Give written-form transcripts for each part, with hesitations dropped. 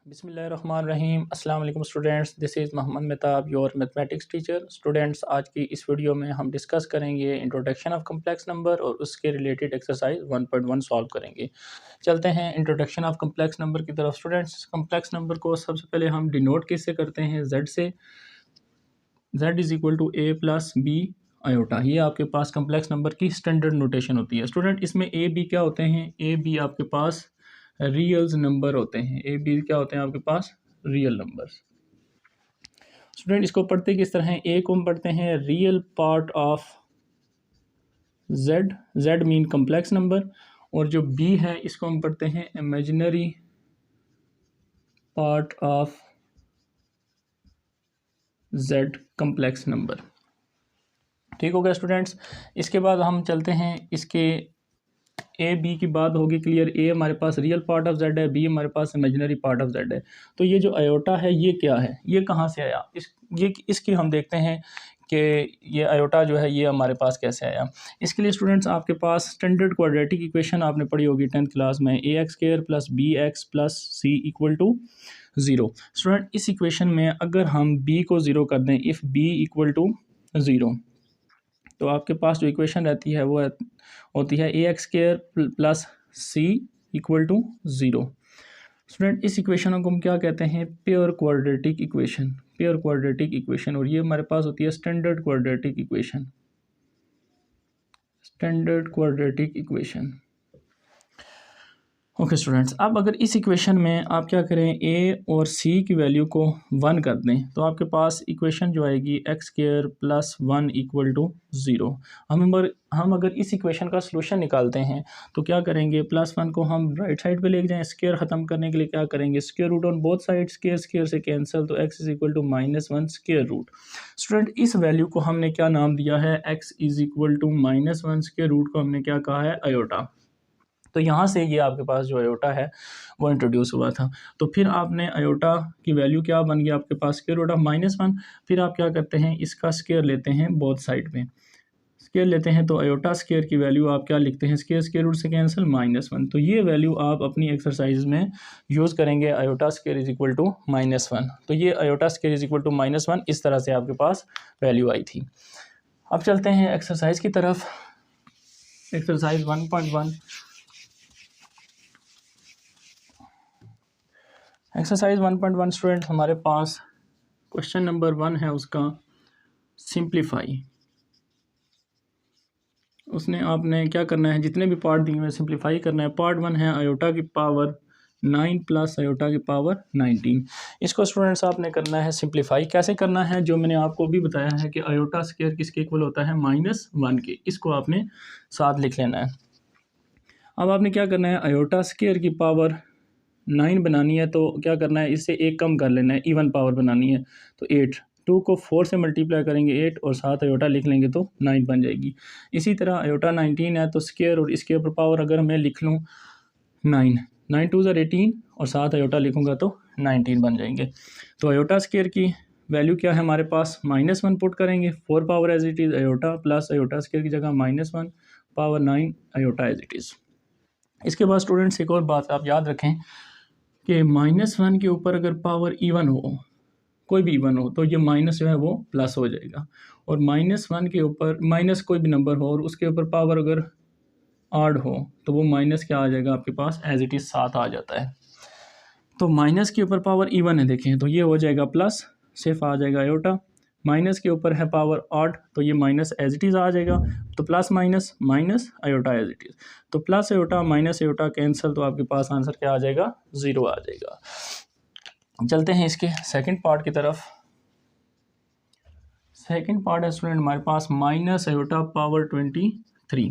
बिस्मिल्लाहिर्रहमानिर्रहीम। अस्सलाम वालेकुम students, this is Mohammad Mehtab, your mathematics teacher. Students, आज की इस वीडियो में हम डिस्कस करेंगे इंट्रोडक्शन ऑफ कम्प्लेक्स नंबर और उसके रिलेटेड एक्सरसाइज 1.1 सॉल्व करेंगे। चलते हैं इंट्रोडक्शन ऑफ कम्प्लेक्स नंबर की तरफ। स्टूडेंट्स, कम्प्लेक्स नंबर को सबसे पहले हम डिनोट किससे करते हैं? z से। z is equal to a plus B iota. ये आपके पास कम्प्लेक्स नंबर की स्टैंडर्ड नोटेशन होती है। स्टूडेंट, इसमें a b क्या होते हैं? a b आपके पास रियल्स नंबर होते हैं। ए बी क्या होते हैं आपके पास? Real numbers. स्टूडेंट, इसको पढ़ते किस तरह हैं? ए को हम पढ़ते हैं real part of Z, Z mean complex number, और जो बी है इसको हम पढ़ते हैं imaginary part of Z complex number. ठीक हो गया स्टूडेंट्स। इसके बाद हम चलते हैं इसके ए बी की बात होगी क्लियर। ए हमारे पास रियल पार्ट ऑफ जेड है, बी हमारे पास इमेजिनरी पार्ट ऑफ जेड है। तो ये जो आयोटा है ये क्या है? ये कहाँ से आया? इसकी हम देखते हैं कि ये आयोटा जो है ये हमारे पास कैसे आया। इसके लिए स्टूडेंट्स आपके पास स्टैंडर्ड क्वाड्रेटिक इक्वेशन आपने पढ़ी होगी 10th क्लास में, a x square plus b x plus c equal to 0। Student, इस इक्वेशन में अगर हम बी को 0 कर दें, इफ़ बी इक्वल टू 0, तो आपके पास जो इक्वेशन रहती है वो होती है a x square plus c equal to 0। Student, इस इक्वेशन को हम क्या कहते हैं? Pure quadratic equation. Pure quadratic equation, और ये हमारे पास होती है standard quadratic equation. Standard quadratic equation. Okay students, अब अगर इस इक्वेशन में आप क्या करें, ए और सी की वैल्यू को 1 कर दें, तो आपके पास इक्वेशन जो आएगी X square plus 1 equal to 0। हम अगर इस इक्वेशन का सलूशन निकालते हैं तो क्या करेंगे? प्लस 1 को हम राइट साइड पे ले जाएं, स्क्वायर ख़त्म करने के लिए क्या करेंगे? Square root on both side, square square से कैंसिल, तो X is equal to -1 square root. Student, इस वैल्यू को हमने क्या नाम दिया है? X is equal to -1 square root को हमने क्या कहा है? आयोटा। तो यहाँ से ये आपके पास जो आयोटा है वो इंट्रोड्यूस हुआ था। तो फिर आपने आयोटा की वैल्यू क्या बन गया आपके पास? Square root of -1। फिर आप क्या करते हैं? इसका स्क्वायर लेते हैं बोथ साइड में, स्क्वायर लेते हैं, तो आयोटा स्क्वायर की वैल्यू आप क्या लिखते हैं? स्क्वायर स्क्वायर रूट से कैंसिल, -1। तो ये वैल्यू आप अपनी एक्सरसाइज में यूज़ करेंगे, iota square is equal to -1। तो ये iota square is equal to -1 इस तरह से आपके पास वैल्यू आई थी। अब चलते हैं एक्सरसाइज की तरफ। एक्सरसाइज 1.1। एक्सरसाइज 1.1 स्टूडेंट, हमारे पास क्वेश्चन नंबर 1 है उसका सिंप्लीफाई। उसने आपने क्या करना है? जितने भी पार्ट दिए हुए सिंप्लीफाई करना है। पार्ट 1 है आयोटा की पावर 9 प्लस आयोटा की पावर 19। इसको स्टूडेंट्स आपने करना है सिंप्लीफाई। कैसे करना है? जो मैंने आपको भी बताया है कि आयोटा स्क्वायर किसके इक्वल होता है? -1 के। इसको आपने साथ लिख लेना है। अब आपने क्या करना है? आयोटा स्क्वायर की पावर 9 बनानी है, तो क्या करना है? इससे एक कम कर लेना है, इवन पावर बनानी है। तो 8, 2 को 4 से मल्टीप्लाई करेंगे 8, और साथ आयोटा लिख लेंगे तो 9 बन जाएगी। इसी तरह आयोटा 19 है, तो स्क्वायर और इसके ऊपर पावर अगर मैं लिख लूँ 9, 9 2 ज़र 18, और साथ आयोटा लिखूँगा तो 19 बन जाएंगे। तो आयोटा स्क्वायर की वैल्यू क्या है हमारे पास? -1 पुट करेंगे, 4 power as it is iota, plus iota square की जगह -1 power 9 iota as it is. इसके बाद स्टूडेंट्स एक और बात आप याद रखें कि -1 के ऊपर अगर पावर इवन हो, कोई भी इवन हो, तो ये माइनस जो है वो प्लस हो जाएगा, और -1 के ऊपर माइनस कोई भी नंबर हो और उसके ऊपर पावर अगर ऑड हो, तो वो माइनस क्या आ जाएगा आपके पास? एज इट इज़ 7 आ जाता है। तो माइनस के ऊपर पावर इवन है, देखें, तो ये हो जाएगा प्लस, सिर्फ आ जाएगा आयोटा। माइनस के ऊपर है पावर ऑड, तो ये माइनस एज इट इज़ आ जाएगा, तो plus minus minus iota as it is. तो plus iota minus iota cancel, तो आपके पास आंसर क्या आ जाएगा? 0 आ जाएगा। चलते हैं इसके सेकंड पार्ट की तरफ। सेकंड पार्ट है स्टूडेंट हमारे पास माइनस आयोटा पावर 23।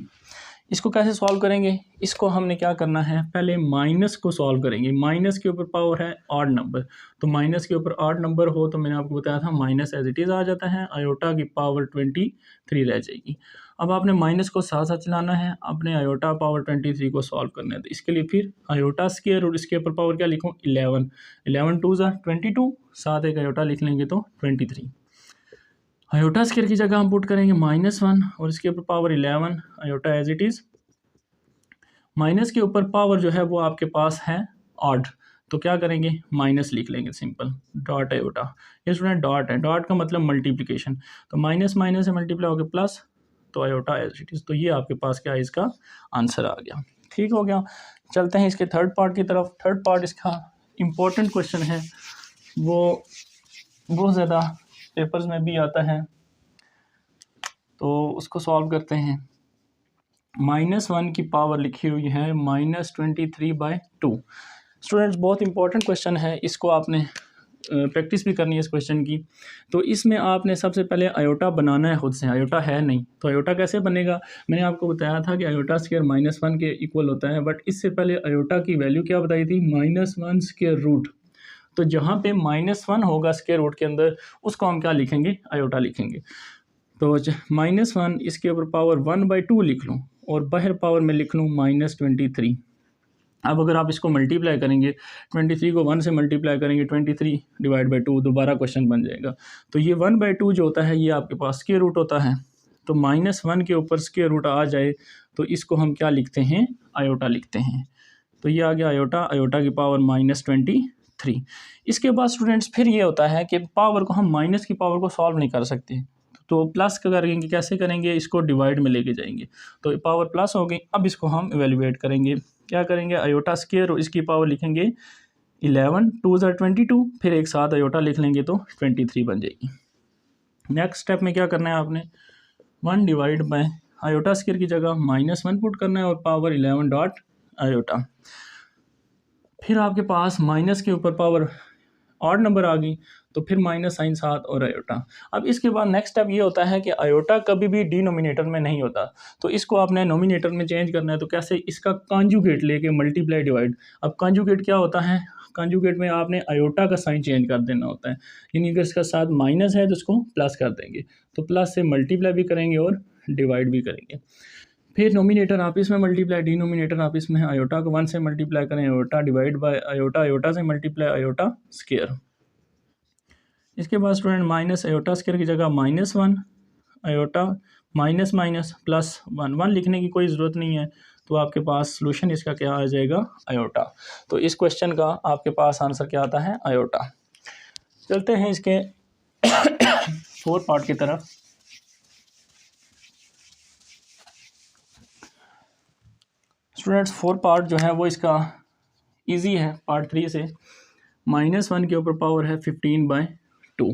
इसको कैसे सॉल्व करेंगे? इसको हमने क्या करना है? पहले माइनस को सॉल्व करेंगे। माइनस के ऊपर पावर है ऑड नंबर, तो माइनस के ऊपर ऑड नंबर हो तो मैंने आपको बताया था माइनस एज इट इज़ आ जाता है, आयोटा की पावर 23 रह जाएगी। अब आपने माइनस को साथ साथ चलाना है, अपने आयोटा पावर 23 को सॉल्व करना है। तो इसके लिए फिर आयोटा स्क्वायर और इसके ऊपर पावर क्या लिखूँ? 11, 11 2 ज़ा 22, साथ एक आयोटा लिख लेंगे तो 23। आयोटा स्क्वायर की जगह हम पुट करेंगे -1 और इसके ऊपर power 11, iota as it is. Minus के ऊपर पावर जो है वो आपके पास है ऑड, तो क्या करेंगे, माइनस लिख लेंगे, सिंपल डॉट आयोटा। ये स्टूडेंट डॉट है, डॉट का मतलब मल्टीप्लिकेशन, तो माइनस माइनस से मल्टीप्लाई हो गया प्लस, तो आयोटा एज इट इज़। तो ये आपके पास क्या है, इसका आंसर आ गया। ठीक हो गया। चलते हैं इसके थर्ड पार्ट की तरफ। थर्ड पार्ट इसका इम्पोर्टेंट क्वेश्चन है, वो बहुत ज़्यादा पेपर्स में भी आता है, तो उसको सॉल्व करते हैं। -1 की पावर लिखी हुई है -23/2। स्टूडेंट्स बहुत इंपॉर्टेंट क्वेश्चन है, इसको आपने प्रैक्टिस भी करनी है इस क्वेश्चन की। तो इसमें आपने सबसे पहले आयोटा बनाना है खुद से, आयोटा है नहीं, तो आयोटा कैसे बनेगा। मैंने आपको बताया था कि आयोटा स्क्वायर -1 के इक्वल होता है, बट इससे पहले आयोटा की वैल्यू क्या बताई थी, -1 स्क्वायर रूट। तो जहाँ पे -1 होगा स्क्वायर रूट के अंदर, उसको हम क्या लिखेंगे, आयोटा लिखेंगे। तो -1 इसके ऊपर पावर 1/2 लिख लूँ, और बाहर पावर में लिख लूँ -23। अब अगर आप इसको मल्टीप्लाई करेंगे, 23 को 1 से मल्टीप्लाई करेंगे, 23/2, दोबारा क्वेश्चन बन जाएगा। तो ये 1/2 जो होता है, ये आपके पास स्क्वायर रूट होता है। तो -1 के ऊपर स्क्वायर रूट आ जाए तो इसको हम क्या लिखते हैं, आयोटा लिखते हैं। तो ये आ गया आयोटा, आयोटा की पावर -23। इसके बाद स्टूडेंट्स फिर ये होता है कि पावर को हम माइनस की पावर को सॉल्व नहीं कर सकते, तो प्लस करेंगे, कैसे करेंगे, इसको डिवाइड में लेके जाएंगे, तो पावर प्लस हो गई। अब इसको हम इवेल्युएट करेंगे, क्या करेंगे, आयोटा स्क्वायर और इसकी पावर लिखेंगे 11, 2 ज़ा 22, फिर एक साथ आयोटा लिख लेंगे तो 23 बन जाएगी। नेक्स्ट स्टेप में क्या करना है आपने, 1 डिवाइड बाय आयोटा स्क्वायर की जगह -1 पुट करना है और पावर 11 डॉट आयोटा। फिर आपके पास माइनस के ऊपर पावर ऑड नंबर आ गई, तो फिर माइनस साइन साथ और आयोटा। अब इसके बाद नेक्स्ट स्टेप ये होता है कि आयोटा कभी भी डिनोमिनेटर में नहीं होता, तो इसको आपने नोमिनेटर में चेंज करना है। तो कैसे, इसका कॉन्जुगेट लेके मल्टीप्लाई डिवाइड। अब कॉन्जुगेट क्या होता है, कॉन्जुगेट में आपने आयोटा का साइन चेंज कर देना होता है, यानी अगर इसका साथ माइनस है तो उसको प्लस कर देंगे, तो प्लस से मल्टीप्लाई भी करेंगे और डिवाइड भी करेंगे। फिर नोमिनेटर आप इसमें मल्टीप्लाई, डिनोमिनेटर आप इसमें आयोटा को 1 से मल्टीप्लाई करें, iota divide bye iota, iota से मल्टीप्लाई आयोटा स्क्वायर। इसके बाद स्टूडेंट माइनस आयोटा स्क्वायर की जगह -1 आयोटा माइनस माइनस +1, 1 लिखने की कोई ज़रूरत नहीं है, तो आपके पास सॉल्यूशन इसका क्या आ जाएगा, आयोटा। तो इस क्वेश्चन का आपके पास आंसर क्या आता है, आयोटा। चलते हैं इसके 4 पार्ट की तरफ। स्टूडेंट्स 4 पार्ट जो है वो इसका इजी है, पार्ट 3 से। -1 के ऊपर पावर है 15/2।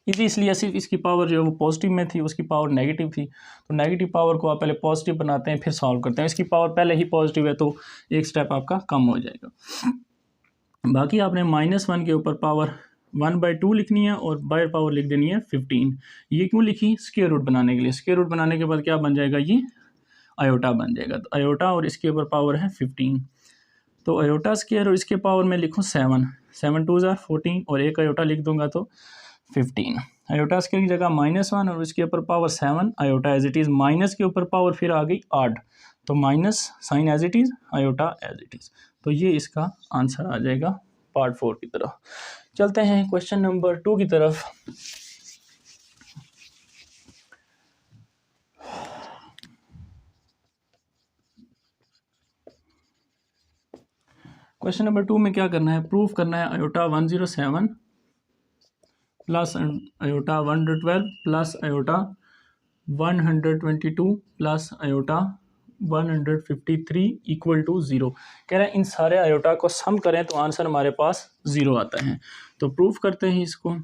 इजी इसलिए, सिर्फ इसकी पावर जो है वो पॉजिटिव में थी, उसकी पावर नेगेटिव थी, तो नेगेटिव पावर को आप पहले पॉजिटिव बनाते हैं, फिर सॉल्व करते हैं। इसकी पावर पहले ही पॉजिटिव है, तो एक स्टेप आपका कम हो जाएगा। बाकी आपने -1 के ऊपर पावर 1/2 लिखनी है और बाहर पावर लिख देनी है 15। ये क्यों लिखी, स्क्वायर रूट बनाने के लिए। स्क्वायर रूट बनाने के बाद क्या बन जाएगा, ये आयोटा बन जाएगा। तो आयोटा और इसके ऊपर पावर है 15, तो आयोटा स्क्वायर और इसके पावर में लिखूँ 7, 7 2 ज़ा 14, और एक आयोटा लिख दूंगा तो 15। आयोटा स्क्वायर की जगह -1 और इसके ऊपर power 7, iota as it is, minus के ऊपर पावर फिर आ गई 8, तो minus sign as it is, iota as it is. तो ये इसका आंसर आ जाएगा पार्ट 4 की तरफ। चलते हैं क्वेश्चन नंबर 2 की तरफ। क्वेश्चन नंबर 2 में क्या करना है, प्रूफ करना है iota 107 plus iota 112 plus iota 122 plus iota 153 equal to 0। कह रहे हैं इन सारे आयोटा को सम करें तो आंसर हमारे पास 0 आता है। तो प्रूफ करते हैं इसको।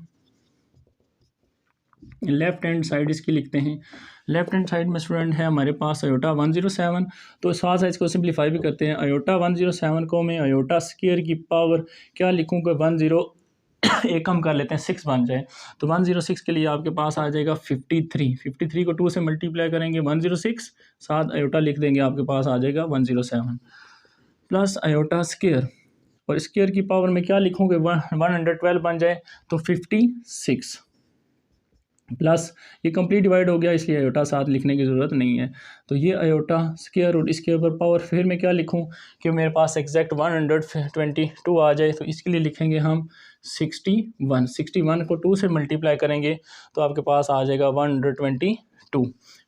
लेफ्ट हैंड साइड इसकी लिखते हैं। लेफ्ट हैंड साइड में स्टूडेंट है हमारे पास आयोटा 107, तो साथ साथ इसको सिंप्लीफाई भी करते हैं। आयोटा 107 को मैं आयोटा स्क्वायर की पावर क्या लिखूँगा, 10 एक कम कर लेते हैं, 6 बन जाए, तो 106 के लिए आपके पास आ जाएगा 53। 53 को 2 से मल्टीप्लाई करेंगे 106, साथ आयोटा लिख देंगे, आपके पास आ जाएगा 107 प्लस आयोटा स्क्वायर, और स्क्वायर की पावर में क्या लिखोगे, 112 बन जाए तो 56 प्लस ये कंप्लीट डिवाइड हो गया, इसलिए आयोटा साथ लिखने की ज़रूरत नहीं है। तो ये आयोटा स्क्वायर और इसके ऊपर पावर फिर मैं क्या लिखूं कि मेरे पास एग्जैक्ट 122 आ जाए, तो इसके लिए लिखेंगे हम 61। 61 को 2 से मल्टीप्लाई करेंगे तो आपके पास आ जाएगा 122।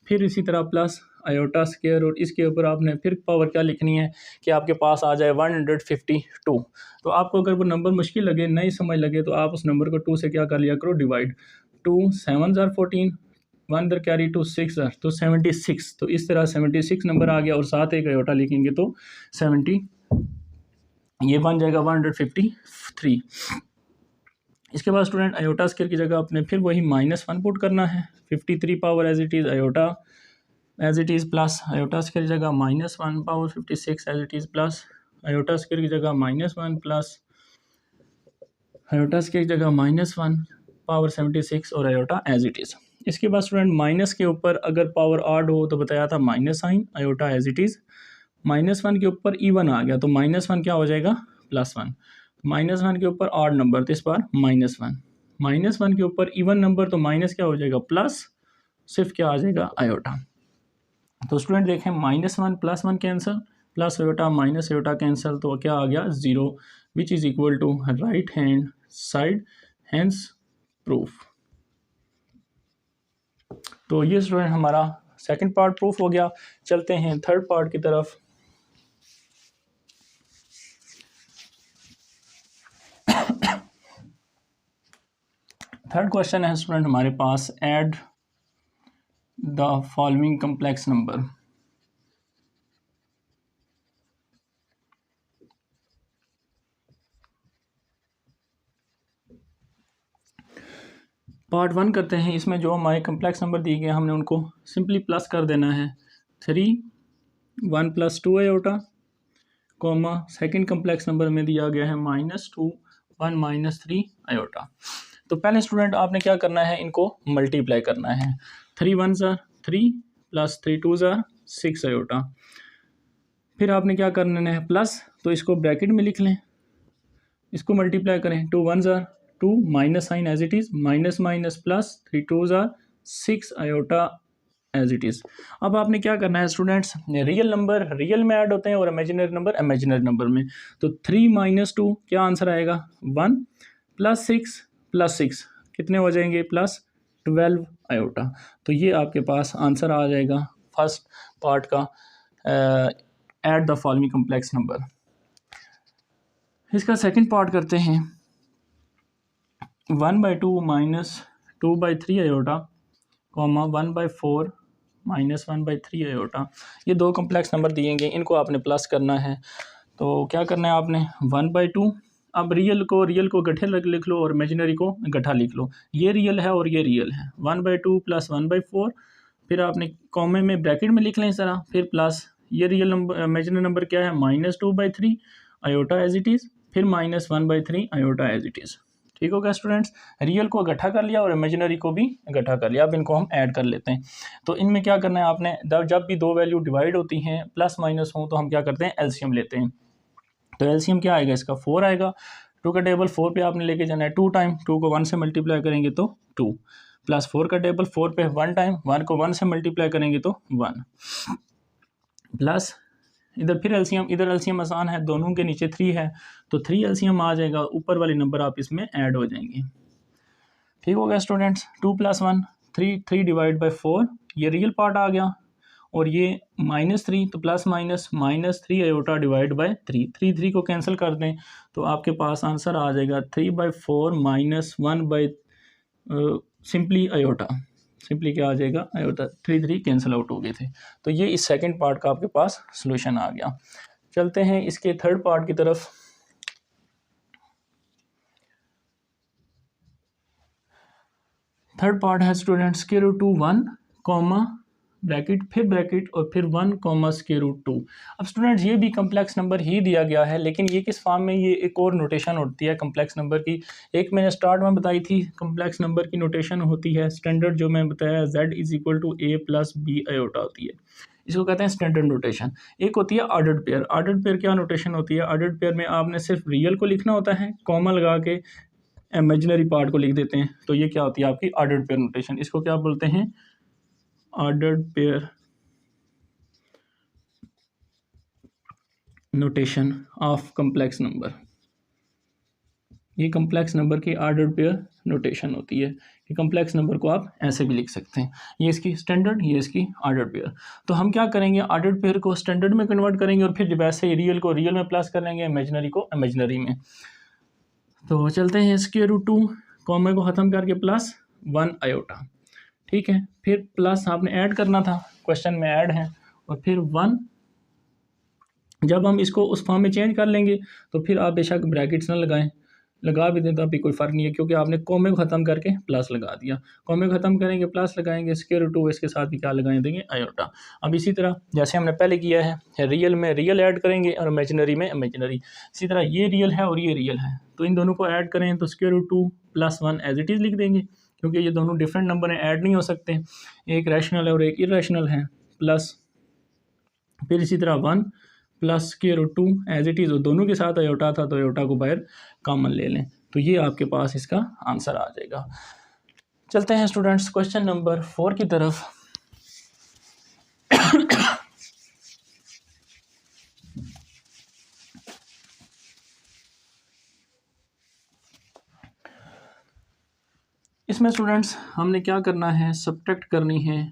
फिर इसी तरह प्लस आयोटा स्क्वायर और इसके ऊपर आपने फिर पावर क्या लिखनी है कि आपके पास आ जाए 152। तो आपको अगर वो नंबर मुश्किल लगे, नहीं समझ लगे, तो आप उस नंबर को 2 से क्या कर लिया करो, डिवाइड। 2 7 ज़ार 14, 1 दर कैरी 2 6 ज़ार, तो 76। तो इस तरह 76 नंबर आ गया और साथ एक आयोटा लिखेंगे तो 70, ये बन जाएगा 153। इसके बाद स्टूडेंट आयोटा स्क्वायर की जगह आपने फिर वही -1 पुट करना है। 53 power as it is iota as it is plus iota square की जगह -1 power 56 as it is plus iota square की जगह -1 प्लस आयोटा स्क्वायर की जगह -1 पावर 76 और आयोटा एज इट इज़। इसके बाद स्टूडेंट माइनस के ऊपर अगर पावर आड हो तो बताया था minus sign, iota as it is. -1 के ऊपर इवन आ गया तो -1 क्या हो जाएगा, +1। -1 के ऊपर ऑड नंबर तो इस बार -1। -1 के ऊपर इवन नंबर तो माइनस क्या हो जाएगा, प्लस, सिर्फ क्या आ जाएगा, आयोटा। तो स्टूडेंट देखें -1 +1 cancel, plus iota minus iota cancel, तो क्या आ गया 0, which is equal to right hand side, hence proof. तो ये स्टूडेंट हमारा सेकंड पार्ट प्रूफ हो गया। चलते हैं थर्ड पार्ट की तरफ। थर्ड क्वेश्चन है स्टूडेंट हमारे पास, add the following complex number. Part 1 करते हैं। इसमें जो हमारे कम्प्लेक्स नंबर दिए गए हमने उनको सिंपली प्लस कर देना है। 3 1 + 2 iota, comma second complex number में दिया गया है -2 1 - 3 आयोटा। तो पहले स्टूडेंट आपने क्या करना है, इनको मल्टीप्लाई करना है। 3 1 ज़ार 3 + 3 2 ज़ार 6 आयोटा। फिर आपने क्या करना है, प्लस, तो इसको ब्रैकेट में लिख लें, इसको मल्टीप्लाई करें। 2 1 ज़ार 2, minus sign as it is, minus minus plus, 3 2 ज़ार 6 आयोटा एज इट इज़। अब आपने क्या करना है स्टूडेंट्स, रियल नंबर रियल में ऐड होते हैं और इमेजिनरी नंबर इमेजिनरी नंबर में। तो 3 - 2 क्या आंसर आएगा, 1 + 6 + 6 कितने हो जाएंगे, +12 आयोटा। तो ये आपके पास आंसर आ जाएगा फर्स्ट पार्ट का, add the following complex number. इसका सेकंड पार्ट करते हैं। 1/2 - 2/3 आयोटा, कॉमा 1/4 - 1/3 आयोटा। ये दो कम्प्लेक्स नंबर दिए गए, इनको आपने प्लस करना है। तो क्या करना है आपने, 1/2, अब रियल को गठे लिख लो और इमेजिनरी को गठा लिख लो। ये रियल है और ये रियल है। 1/2 + 1/4, फिर आपने कॉमे में ब्रैकेट में लिख लें इस तरह, फिर प्लस, ये रियल नंबर इमेजिनरी नंबर क्या है, -2/3 आयोटा एज इट इज़, फिर -1/3 आयोटा एज इट इज़। ठीक हो गया स्टूडेंट्स, रियल को इकट्ठा कर लिया और इमेजिनरी को भी इकट्ठा कर लिया। अब इनको हम ऐड कर लेते हैं। तो इनमें क्या करना है आपने, जब भी दो वैल्यू डिवाइड होती हैं, प्लस माइनस हो, तो हम क्या करते हैं, एलसीएम लेते हैं। तो एलसीएम क्या आएगा, इसका 4 आएगा। 2 का टेबल 4 पे आपने लेके जाना है 2 टाइम, 2 को 1 से मल्टीप्लाई करेंगे तो 2, प्लस 4 का टेबल 4 पे 1 टाइम, 1 को 1 से मल्टीप्लाई करेंगे तो 1, प्लस इधर फिर एलसीएम, इधर एलसीएम आसान है, दोनों के नीचे 3 है, तो 3 एलसीएम आ जाएगा, ऊपर वाले नंबर आप इसमें ऐड हो जाएंगे। ठीक हो गया स्टूडेंट्स, 2 + 1 3, 3 डिवाइड बाई 4, ये रियल पार्ट आ गया, और ये -3, तो plus minus -3 iota divide by 3, 3 3 को कैंसिल कर दें तो आपके पास आंसर आ जाएगा 3/4 - 1 सिंपली आयोटा, सिंपली क्या आ जाएगा, आयोटा। 3 3 कैंसिल आउट हो गए थे। तो ये इस सेकंड पार्ट का आपके पास सॉल्यूशन आ गया। चलते हैं इसके थर्ड पार्ट की तरफ। थर्ड पार्ट है स्टूडेंट्स, √1, कॉमा ब्रैकेट, फिर ब्रैकेट और फिर 1, √2। अब स्टूडेंट्स ये भी कम्प्लेक्स नंबर ही दिया गया है, लेकिन ये किस फॉर्म में, ये एक और नोटेशन होती है कम्प्लेक्स नंबर की। एक मैंने स्टार्ट में बताई थी, कम्प्लेक्स नंबर की नोटेशन होती है स्टैंडर्ड, जो मैं बताया Z = A + B आयोटा होती है, इसको कहते हैं स्टैंडर्ड नोटेशन। एक होती है ऑर्डर्ड पेयर। ऑर्डर्ड पेयर क्या नोटेशन होती है, ऑर्डर्ड पेयर में आपने सिर्फ रियल को लिखना होता है, कॉमा लगा के इमेजिनरी पार्ट को लिख देते हैं। तो ये क्या होती है आपकी ऑर्डर्ड पेयर नोटेशन, इसको क्या बोलते हैं, ordered pair notation of complex number. ये कम्प्लेक्स नंबर की ऑर्डर्ड पेयर नोटेशन होती है कि कम्प्लेक्स नंबर को आप ऐसे भी लिख सकते हैं, ये इसकी स्टैंडर्ड, ये इसकी ऑर्डर्ड पेयर। तो हम क्या करेंगे, ऑर्डर्ड पेयर को स्टैंडर्ड में कन्वर्ट करेंगे और फिर वैसे ही रियल को रियल में प्लस कर लेंगे, इमेजिनरी को इमेजिनरी में। तो चलते हैं स्क्वायर रूट 2 कॉमे को ख़त्म करके प्लस 1 आयोटा, ठीक है। फिर प्लस आपने ऐड करना था, क्वेश्चन में ऐड है, और फिर 1। जब हम इसको उस फॉर्म में चेंज कर लेंगे तो फिर आप बेशक ब्रैकेट्स ना लगाएं, लगा भी दें तो अभी कोई फ़र्क नहीं है, क्योंकि आपने कॉमे को ख़त्म करके प्लस लगा दिया। कॉमे को ख़त्म करेंगे प्लस लगाएंगे, स्क्वायर रूट 2 इसके साथ भी क्या लगाएं देंगे, आयोटा। अब इसी तरह जैसे हमने पहले किया है, रियल में रियल ऐड करेंगे और इमेजिनरी में इमेजिनरी। इसी तरह ये रियल है और ये रियल है, तो इन दोनों को ऐड करें तो square root 2 plus 1 as it is लिख देंगे, क्योंकि ये दोनों डिफरेंट नंबर हैं, ऐड नहीं हो सकते, एक रैशनल है और एक इरेशनल है। प्लस फिर इसी तरह 1 plus square root 2 as it is, और दोनों के साथ आयोटा था तो आयोटा को बाहर कॉमन ले लें, तो ये आपके पास इसका आंसर आ जाएगा। चलते हैं स्टूडेंट्स क्वेश्चन नंबर 4 की तरफ। इसमें स्टूडेंट्स हमने क्या करना है, सब्ट्रैक्ट करनी है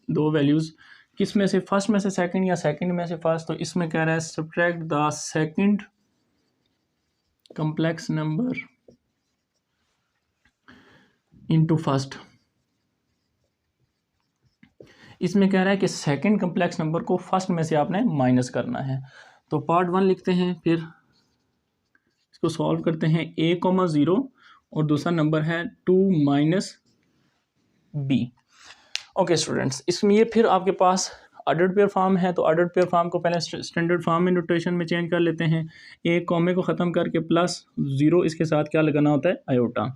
दो वैल्यूज़, किस में से, फर्स्ट में से सेकंड या सेकंड में से फर्स्ट। तो इसमें कह रहा है subtract the second complex number into first. इसमें कह रहा है कि सेकंड कम्प्लेक्स नंबर को फर्स्ट में से आपने माइनस करना है। तो पार्ट 1 लिखते हैं, फिर इसको सॉल्व करते हैं, a,0 और दूसरा नंबर है 2 माइनस b। ओके स्टूडेंट्स, इसमें ये फिर आपके पास ऑर्डर्ड पेयर फॉर्म है, तो ऑर्डर्ड पेयर फॉर्म को पहले स्टैंडर्ड फॉर्म में नोटेशन में चेंज कर लेते हैं। एक कॉमे को ख़त्म करके प्लस 0 इसके साथ क्या लगाना होता है, आयोटा,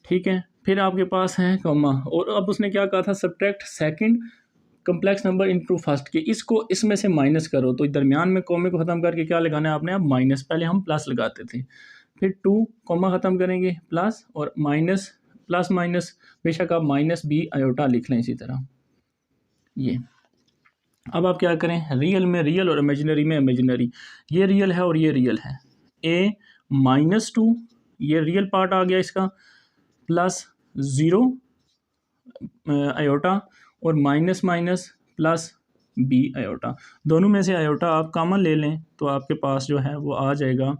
ठीक है। फिर आपके पास है कॉमा, और अब उसने क्या कहा था, subtract second complex number into first, के इसको इसमें से माइनस करो, तो दरमियान में कॉमे को ख़त्म करके क्या लगाना है आपने, अब माइनस, पहले हम प्लस लगाते थे। फिर 2 कॉमा ख़त्म करेंगे प्लस और माइनस, प्लस माइनस, बेशक आप माइनस b आयोटा लिख लें इसी तरह ये। अब आप क्या करें, रियल में रियल और इमेजिनरी में इमेजिनरी, ये रियल है और ये रियल है। a-2 ये रियल पार्ट आ गया इसका, प्लस 0 आयोटा और minus minus plus b iota, दोनों में से आयोटा आप कॉमन ले लें तो आपके पास जो है वो आ जाएगा।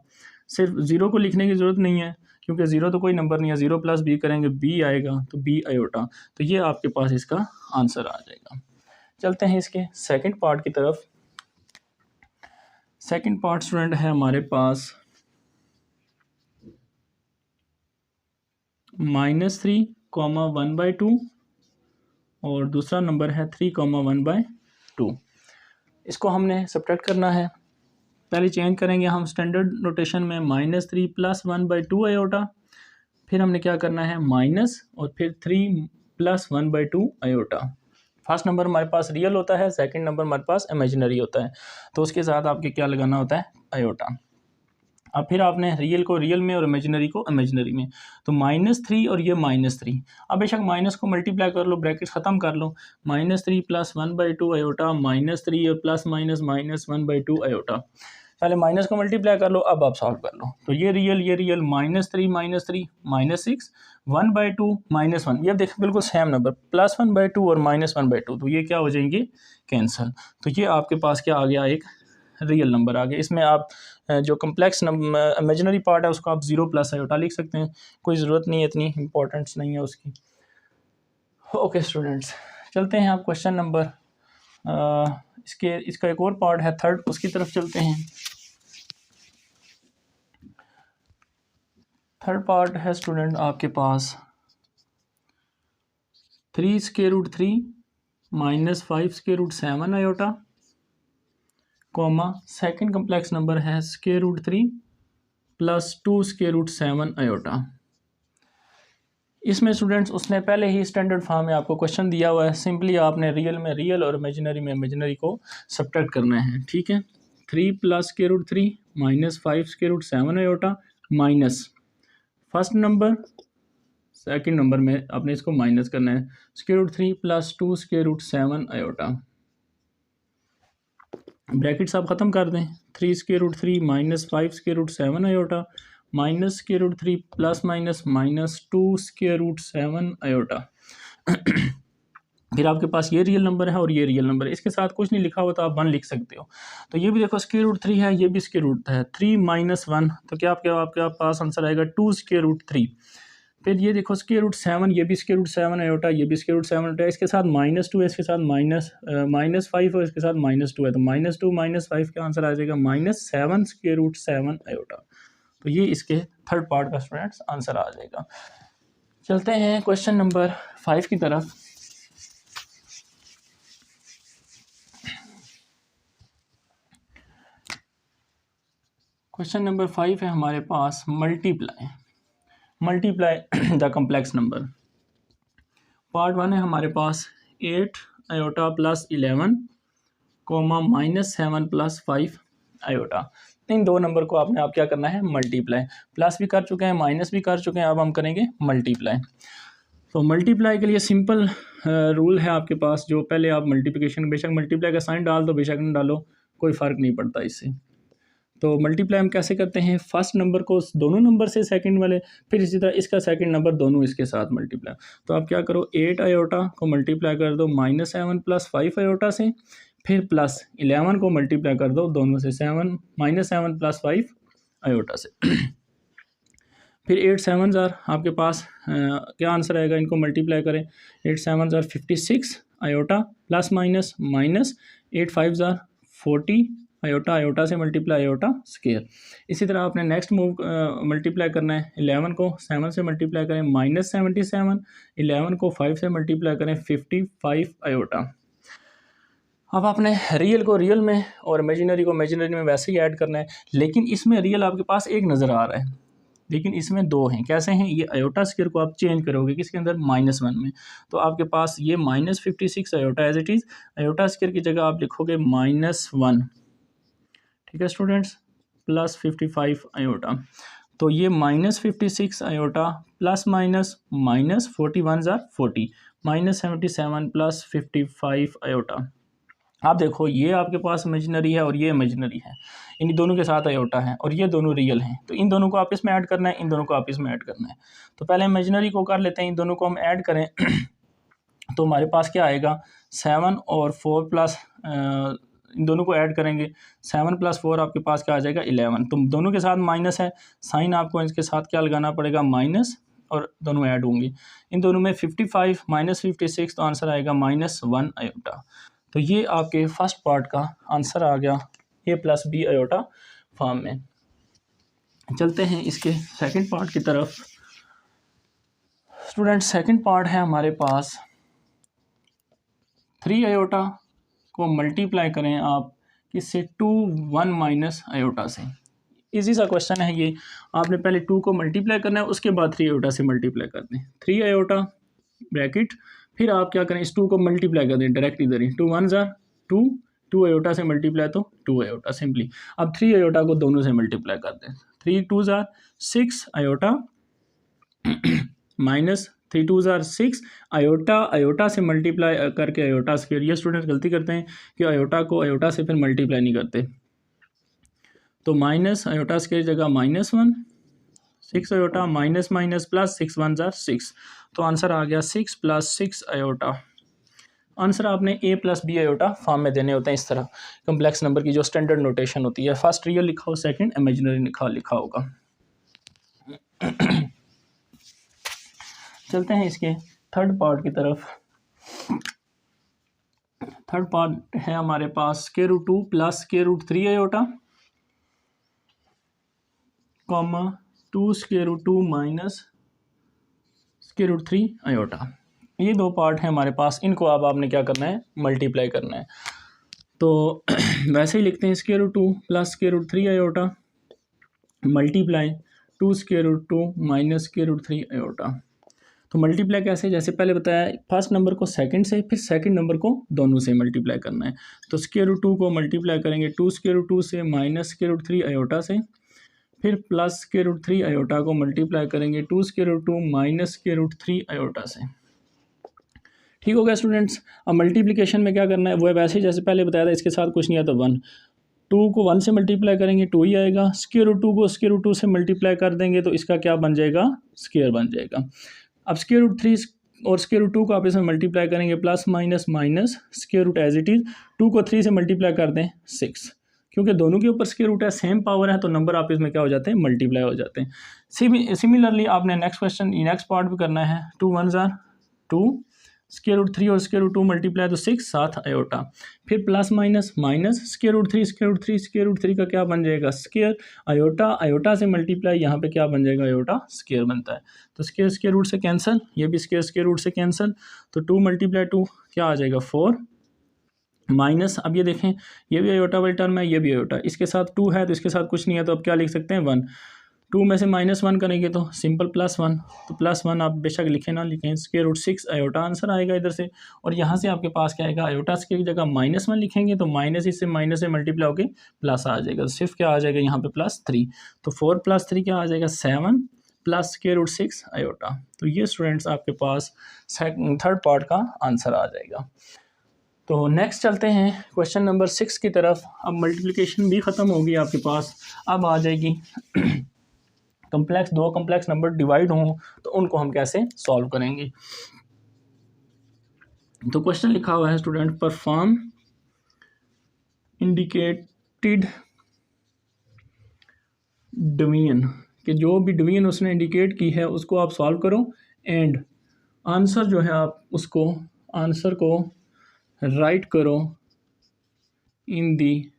सिर्फ 0 को लिखने की ज़रूरत नहीं है, क्योंकि 0 तो कोई नंबर नहीं है, 0 प्लस b करेंगे b आएगा, तो b आयोटा, तो ये आपके पास इसका आंसर आ जाएगा। चलते हैं इसके सेकंड पार्ट की तरफ। सेकंड पार्ट स्टूडेंट है हमारे पास -3, 1/2 और दूसरा नंबर है 3, 1/2। इसको हमने सब्ट्रैक्ट करना है, पहले चेंज करेंगे हम स्टैंडर्ड नोटेशन में, -3 प्लस 1/2 आयोटा, फिर हमने क्या करना है माइनस, और फिर 3 प्लस 1/2 आयोटा। फर्स्ट नंबर हमारे पास रियल होता है, सेकंड नंबर हमारे पास इमेजिनरी होता है, तो उसके साथ आपके क्या लगाना होता है, आयोटा। अब फिर आपने रियल को रियल में और इमेजिनरी को इमेजिनरी में, तो -3 और ये -3। अब बेशक माइनस को मल्टीप्लाई कर लो, ब्रैकेट्स ख़त्म कर लो, -3 प्लस 1/2 आयोटा, -3 और प्लस माइनस माइनस 1/2 आयोटा। पहले माइनस को मल्टीप्लाई कर लो, अब आप सॉल्व कर लो, तो ये रियल -3 -6 1/2 -1, ये देखें बिल्कुल सेम नंबर, +1/2 और -1/2, तो ये क्या हो जाएंगे, कैंसिल। तो ये आपके पास क्या आ गया, एक रियल नंबर आ गया। इसमें आप जो कम्प्लेक्स नंबर इमेजिनरी पार्ट है उसको आप 0 प्लस आयोटा लिख सकते हैं, कोई ज़रूरत नहीं है, इतनी इंपॉर्टेंस नहीं है उसकी। ओके स्टूडेंट्स, चलते हैं आप क्वेश्चन नंबर इसका एक और पार्ट है थर्ड, उसकी तरफ चलते हैं। थर्ड पार्ट है स्टूडेंट आपके पास 3√3 -5√7 iota, comma second complex number है √3 प्लस 2√7 आयोटा। इसमें स्टूडेंट्स उसने पहले ही स्टैंडर्ड फॉर्म में आपको क्वेश्चन दिया हुआ है, सिंपली आपने रियल में रियल और इमेजिनरी में इमेजिनरी को सब्ट्रैक्ट करना है, ठीक है। 3 plus √3 -5√7 iota, minus first number, second number में आपने इसको माइनस करना है, √3 प्लस 2√7 आयोटा। ब्रैकेट्स आप ख़त्म कर दें, 3 √3 -5 √7 iota minus square root 3 plus minus minus 2 square root 7 iota. फिर आपके पास ये रियल नंबर है और ये रियल नंबर है, इसके साथ कुछ नहीं लिखा हुआ तो आप 1 लिख सकते हो। तो ये भी देखो स्क्वायर रूट 3 है, ये भी स्क्वायर रूट है, 3 माइनस 1, तो क्या आपके पास आंसर आएगा 2 स्क्वायर रूट 3। फिर ये देखो स्क्वायर रूट 7, ये भी स्क्वायर रूट 7 आयोटा, ये भी स्क्वायर रूट 7 आयोटा, इसके साथ -2 है, इसके साथ -5 और इसके साथ -2 है, तो -2 -5 का आंसर आ जाएगा -7 स्क्वायर रूट 7 आयोटा। तो ये इसके थर्ड पार्ट का स्टूडेंट्स आंसर आ जाएगा। चलते हैं क्वेश्चन नंबर 5 की तरफ। क्वेश्चन नंबर 5 है हमारे पास multiply the complex number. Part 1 है हमारे पास 8 iota plus 11 comma -7 plus 5 iota. इन दो नंबर को आपने क्या करना है मल्टीप्लाई, प्लस भी कर चुके हैं माइनस भी कर चुके हैं, अब हम करेंगे मल्टीप्लाई। तो मल्टीप्लाई के लिए सिंपल रूल है आपके पास, जो पहले आप मल्टीप्लिकेशन बेशक मल्टीप्लाई का साइन डाल दो बेशक न डालो, कोई फ़र्क नहीं पड़ता इससे। तो मल्टीप्लाई हम कैसे करते हैं, फर्स्ट नंबर को दोनों नंबर से सेकंड वाले, फिर इसी तरह इसका सेकंड नंबर दोनों इसके साथ मल्टीप्लाई। तो आप क्या करो 8 आयोटा को मल्टीप्लाई कर दो -7 प्लस 5 आयोटा से, फिर प्लस 11 को मल्टीप्लाई कर दो दोनों से -7 प्लस 5 आयोटा से। फिर 8 7 ज़ार आपके पास क्या आंसर आएगा, इनको मल्टीप्लाई करें, 8 7 ज़ार 56 आयोटा प्लस माइनस माइनस 8 5 ज़ार 40 आयोटा, आयोटा से मल्टीप्लाई आयोटा स्क्वायर। इसी तरह आपने नेक्स्ट मूव मल्टीप्लाई करना है, 11 को 7 से मल्टीप्लाई करें -77, 11 को 5 से मल्टीप्लाई करें 55 आयोटा। अब आपने रियल को रियल में और इमेजिनरी को इमेजिनरी में वैसे ही ऐड करना है, लेकिन इसमें रियल आपके पास एक नज़र आ रहा है, लेकिन इसमें दो हैं। कैसे हैं, ये आयोटा स्क्वायर को आप चेंज करोगे किसके अंदर -1 में, तो आपके पास ये -56 iota as it is, iota square की जगह आप लिखोगे -1, ठीक है स्टूडेंट्स, प्लस 55 आयोटा। तो ये -56 आयोटा प्लस माइनस -41 ज़ार 40 -77 प्लस 55 आयोटा। आप देखो ये आपके पास इमेजिनरी है और ये इमेजिनरी है, इन दोनों के साथ आयोटा है और ये दोनों रियल हैं, तो इन दोनों को आपस में ऐड करना है, इन दोनों को आपस में ऐड करना है। तो पहले इमेजिनरी को कर लेते हैं, इन दोनों को हम ऐड करें तो हमारे पास क्या आएगा 7 और 4 प्लस इन दोनों को ऐड करेंगे 7 + 4 आपके पास क्या आ जाएगा 11। तो दोनों के साथ माइनस है, साइन आपको इसके साथ क्या लगाना पड़ेगा माइनस, और दोनों ऐड होंगे। इन दोनों में 55 -56, तो आंसर आएगा -1 आयोटा। तो ये आपके फर्स्ट पार्ट का आंसर आ गया A + B आयोटा फॉर्म में। चलते हैं इसके सेकंड पार्ट की तरफ। स्टूडेंट सेकंड पार्ट है हमारे पास 3 आयोटा को मल्टीप्लाई करें आप किससे 2 1 माइनस आयोटा से। इजी सा क्वेश्चन है ये, आपने पहले 2 को मल्टीप्लाई करना है, उसके बाद 3 आयोटा से मल्टीप्लाई करते हैं। 3 आयोटा ब्रैकेट, फिर आप क्या करें इस 2 को मल्टीप्लाई कर दें डायरेक्ट इधर ही, 2 1 ज़ार 2, 2 आयोटा से मल्टीप्लाई तो 2 आयोटा सिंपली। अब 3 आयोटा को दोनों से मल्टीप्लाई कर दें, 3 2 ज़ार 6 आयोटा माइनस 3 2 ज़ार 6 आयोटा, आयोटा से मल्टीप्लाई करके आयोटा स्क्वायर। ये स्टूडेंट्स गलती करते हैं कि आयोटा को आयोटा से फिर मल्टीप्लाई नहीं करते, तो माइनस आयोटा स्क्वायर जगह -1, 6 आयोटा माइनस माइनस प्लस 6 1 ज़ार 6, तो आंसर आ गया 6 + 6 आयोटा। आंसर आपने A + B आयोटा फॉर्म में देने होते हैं, इस तरह कम्प्लेक्स नंबर की जो स्टैंडर्ड नोटेशन होती है, फर्स्ट रियल लिखा हो, सेकंड इमेजिनरी लिखा होगा। चलते हैं इसके थर्ड पार्ट की तरफ। थर्ड पार्ट है हमारे पास √2 + √3 आयोटा, कॉमा 2 √2 माइनस √3 आयोटा। ये दो पार्ट हैं हमारे पास, इनको अब आपने क्या करना है मल्टीप्लाई करना है। तो वैसे ही लिखते हैं √2 + √3 आयोटा मल्टीप्लाई 2 √2 माइनस √3 आयोटा। तो मल्टीप्लाई कैसे, जैसे पहले बताया फर्स्ट नंबर को सेकंड से, फिर सेकंड नंबर को दोनों से मल्टीप्लाई करना है। तो √2 को मल्टीप्लाई करेंगे 2 √2 से माइनस √3 आयोटा से, फिर प्लस √3 आयोटा को मल्टीप्लाई करेंगे 2 √2 माइनस √3 आयोटा से। ठीक हो गया स्टूडेंट्स। अब मल्टीप्लिकेशन में क्या करना है, वो वैसे ही जैसे पहले बताया था, इसके साथ कुछ नहीं आता 1, 2 को 1 से मल्टीप्लाई करेंगे 2 ही आएगा, स्क्वायर रूट 2 को स्क्वायर रूट 2 से मल्टीप्लाई कर देंगे तो इसका क्या बन जाएगा, स्क्वायर बन जाएगा। अब स्क्वायर रूट 3 और स्क्वायर रूट 2 को आप इसमें मल्टीप्लाई करेंगे, plus minus minus square root as it is, 2 को 3 से मल्टीप्लाई कर दें 6, क्योंकि दोनों के ऊपर स्क्वायर रूट है, सेम पावर है, तो नंबर आप इसमें क्या हो जाते हैं, मल्टीप्लाई हो जाते हैं। सिमिलरली आपने नेक्स्ट क्वेश्चन नेक्स्ट पार्ट भी करना है। 2 1 ज़ार 2, स्क्वायर रूट 3 और स्क्वायर रूट 2 मल्टीप्लाई तो 6 7 आयोटा, फिर plus minus minus square root 3 square root 3 square root 3 का क्या बन जाएगा, स्क्वायर, आयोटा आयोटा से मल्टीप्लाई, यहाँ पे क्या बन जाएगा, आयोटा स्क्वायर बनता है, तो स्क्वायर स्क्वायर रूट से कैंसिल, ये भी स्क्वायर स्क्वायर रूट से कैंसिल, तो 2 मल्टीप्लाई 2 क्या आ जाएगा 4, माइनस, अब ये देखें ये भी आयोटा वाली टर्म है, ये भी आयोटा, इसके साथ 2 है तो इसके साथ कुछ नहीं है, तो अब क्या लिख सकते हैं 1, 2 में से -1 करेंगे तो सिंपल +1, तो +1 आप बेशक लिखें ना लिखें, स्क्वायर रूट 6 आयोटा आंसर आएगा इधर से, और यहाँ से आपके पास क्या आएगा, आयोटा की जगह -1 लिखेंगे तो माइनस इससे माइनस से मल्टीप्लाई होकर प्लस आ जाएगा, तो सिर्फ क्या आ जाएगा यहाँ पे +3, तो 4 + 3 क्या आ जाएगा 7 प्लस स्क्वायर रूट 6 आयोटा। तो ये स्टूडेंट्स आपके पास थर्ड पार्ट का आंसर आ जाएगा। तो नेक्स्ट चलते हैं क्वेश्चन नंबर 6 की तरफ। अब मल्टीप्लिकेशन भी ख़त्म होगी आपके पास, अब आ जाएगी दो कम्प्लेक्स नंबर डिवाइड हों तो उनको हम कैसे सॉल्व करेंगे। तो क्वेश्चन लिखा हुआ है स्टूडेंट, परफॉर्म इंडिकेटेड डिवीजन, कि जो भी डिवीजन उसने इंडिकेट की है उसको आप सॉल्व करो, एंड आंसर जो है आप उसको आंसर को राइट करो in the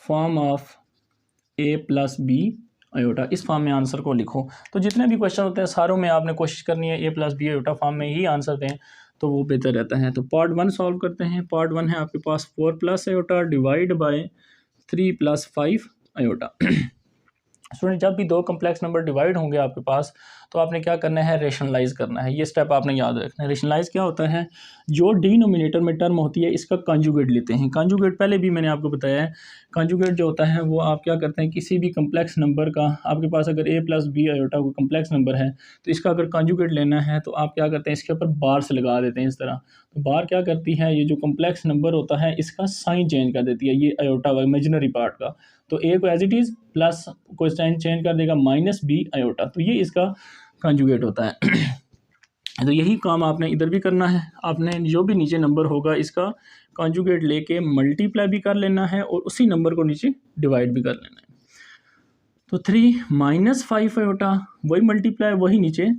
form of a + b iota, इस फॉर्म में आंसर को लिखो। तो जितने भी क्वेश्चन होते हैं सारों में आपने कोशिश करनी है a + b आयोटा फॉर्म में ही आंसर दें, तो वो बेहतर रहता है। तो पार्ट 1 सॉल्व करते हैं। पार्ट 1 है आपके पास 4 + iota divide by 3 + 5 iota. Student जब भी दो कम्प्लेक्स नंबर डिवाइड होंगे आपके पास, तो आपने क्या करना है, रेशनलाइज करना है। ये स्टेप आपने याद रखना है। रेशनलाइज क्या होता है, जो डिनोमिनेटर में टर्म होती है इसका कंजुगेट लेते हैं। कंजुगेट पहले भी मैंने आपको बताया है, कंजुगेट जो होता है वो आप क्या करते हैं, किसी भी कम्प्लेक्स नंबर का, आपके पास अगर a + b आयोटा कोई कम्प्लेक्स नंबर है तो इसका अगर कंजुगेट लेना है तो आप क्या करते हैं, इसके ऊपर बार से लगा देते हैं इस तरह। तो बार क्या करती है, ये जो कम्प्लेक्स नंबर होता है इसका साइन चेंज कर देती है, ये आयोटा व इमेजिनरी पार्ट का। तो a को एज इट इज़ प्लस को साइन चेंज कर देगा -b आयोटा, तो ये इसका कंजुगेट होता है। तो यही काम आपने इधर भी करना है। आपने जो भी नीचे नंबर होगा इसका कंजुगेट लेके मल्टीप्लाई भी कर लेना है और उसी नंबर को नीचे डिवाइड भी कर लेना है। तो 3 - 5 आयोटा वही मल्टीप्लाई वही नीचे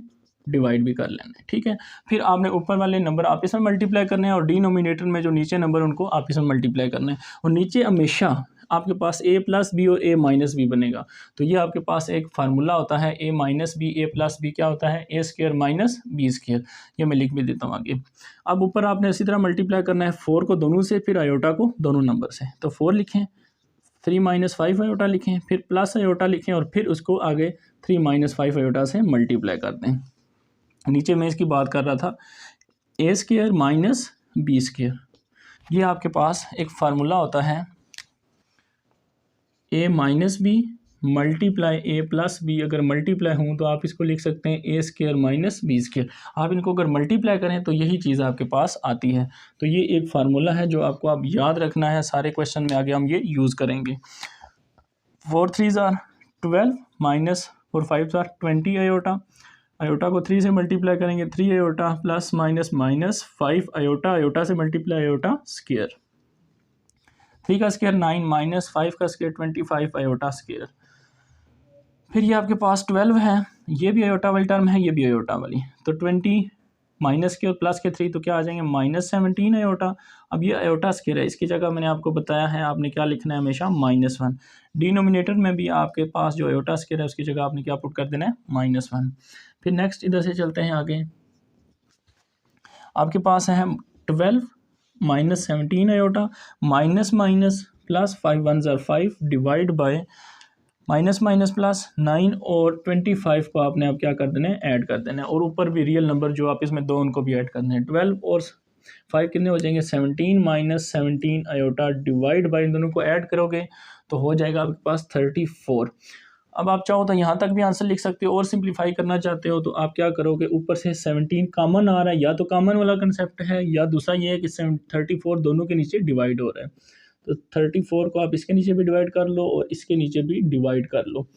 डिवाइड भी कर लेना है, ठीक है। फिर आपने ऊपर वाले नंबर आपस में मल्टीप्लाई करने हैं और डिनोमिनेटर में जो नीचे नंबर उनको आपस में मल्टीप्लाई करना है, और नीचे हमेशा आपके पास a + b और a - b बनेगा। तो ये आपके पास एक फार्मूला होता है a - b, a + b क्या होता है, a² - b²। ये मैं लिख भी देता हूँ आगे। अब ऊपर आपने इसी तरह मल्टीप्लाई करना है 4 को दोनों से, फिर आयोटा को दोनों नंबर से। तो 4 लिखें, 3 - 5 आयोटा लिखें, फिर प्लस आयोटा लिखें और फिर उसको आगे 3 - 5 आयोटा से मल्टीप्लाई कर दें। नीचे मैं इसकी बात कर रहा था a² - b²। ये आपके पास एक फार्मूला होता है a - b multiply a + b, अगर मल्टीप्लाई हों तो आप इसको लिख सकते हैं a² - b²। आप इनको अगर मल्टीप्लाई करें तो यही चीज़ आपके पास आती है। तो ये एक फार्मूला है जो आपको आप याद रखना है, सारे क्वेश्चन में आगे हम ये यूज़ करेंगे। 4 3 ज़ार 12 -4 5 ज़ार 20 आयोटा। आयोटा को 3 से मल्टीप्लाई करेंगे 3 iota plus minus -5 iota, iota से मल्टीप्लाई आयोटा स्क्वायर, 3 का स्क्वायर 9 -5 का स्क्वायर 25 आयोटा स्क्वायर। फिर ये आपके पास 12 है, ये भी आयोटा वाली टर्म है, ये भी आयोटा वाली, तो 20 माइनस के और प्लस के 3 तो क्या आ जाएंगे -17 आयोटा। अब ये आयोटा स्क्वायर है, इसकी जगह मैंने आपको बताया है आपने क्या लिखना है हमेशा -1। डिनोमिनेटर में भी आपके पास जो आयोटा स्क्वायर है उसकी जगह आपने क्या पुट कर देना है -1। फिर नेक्स्ट इधर से चलते हैं आगे। आपके पास है 12 -17 आयोटा माइनस माइनस प्लस 5 1 ज़ार 5 divide by minus minus plus 9 और 25 को आपने अब क्या कर देना है, ऐड कर देना है, और ऊपर भी रियल नंबर जो आप इसमें दो उनको भी ऐड करना है। 12 और 5 कितने हो जाएंगे 17 -17 आयोटा डिवाइड बाय, इन दोनों को ऐड करोगे तो हो जाएगा आपके पास 34। अब आप चाहो तो यहाँ तक भी आंसर लिख सकते हो, और सिंप्लीफाई करना चाहते हो तो आप क्या करोगे, ऊपर से 17 कॉमन आ रहा है, या तो कॉमन वाला कंसेप्ट है या दूसरा ये है कि 34 दोनों के नीचे डिवाइड हो रहा है। तो 34 को आप इसके नीचे भी डिवाइड कर लो और इसके नीचे भी डिवाइड कर लो।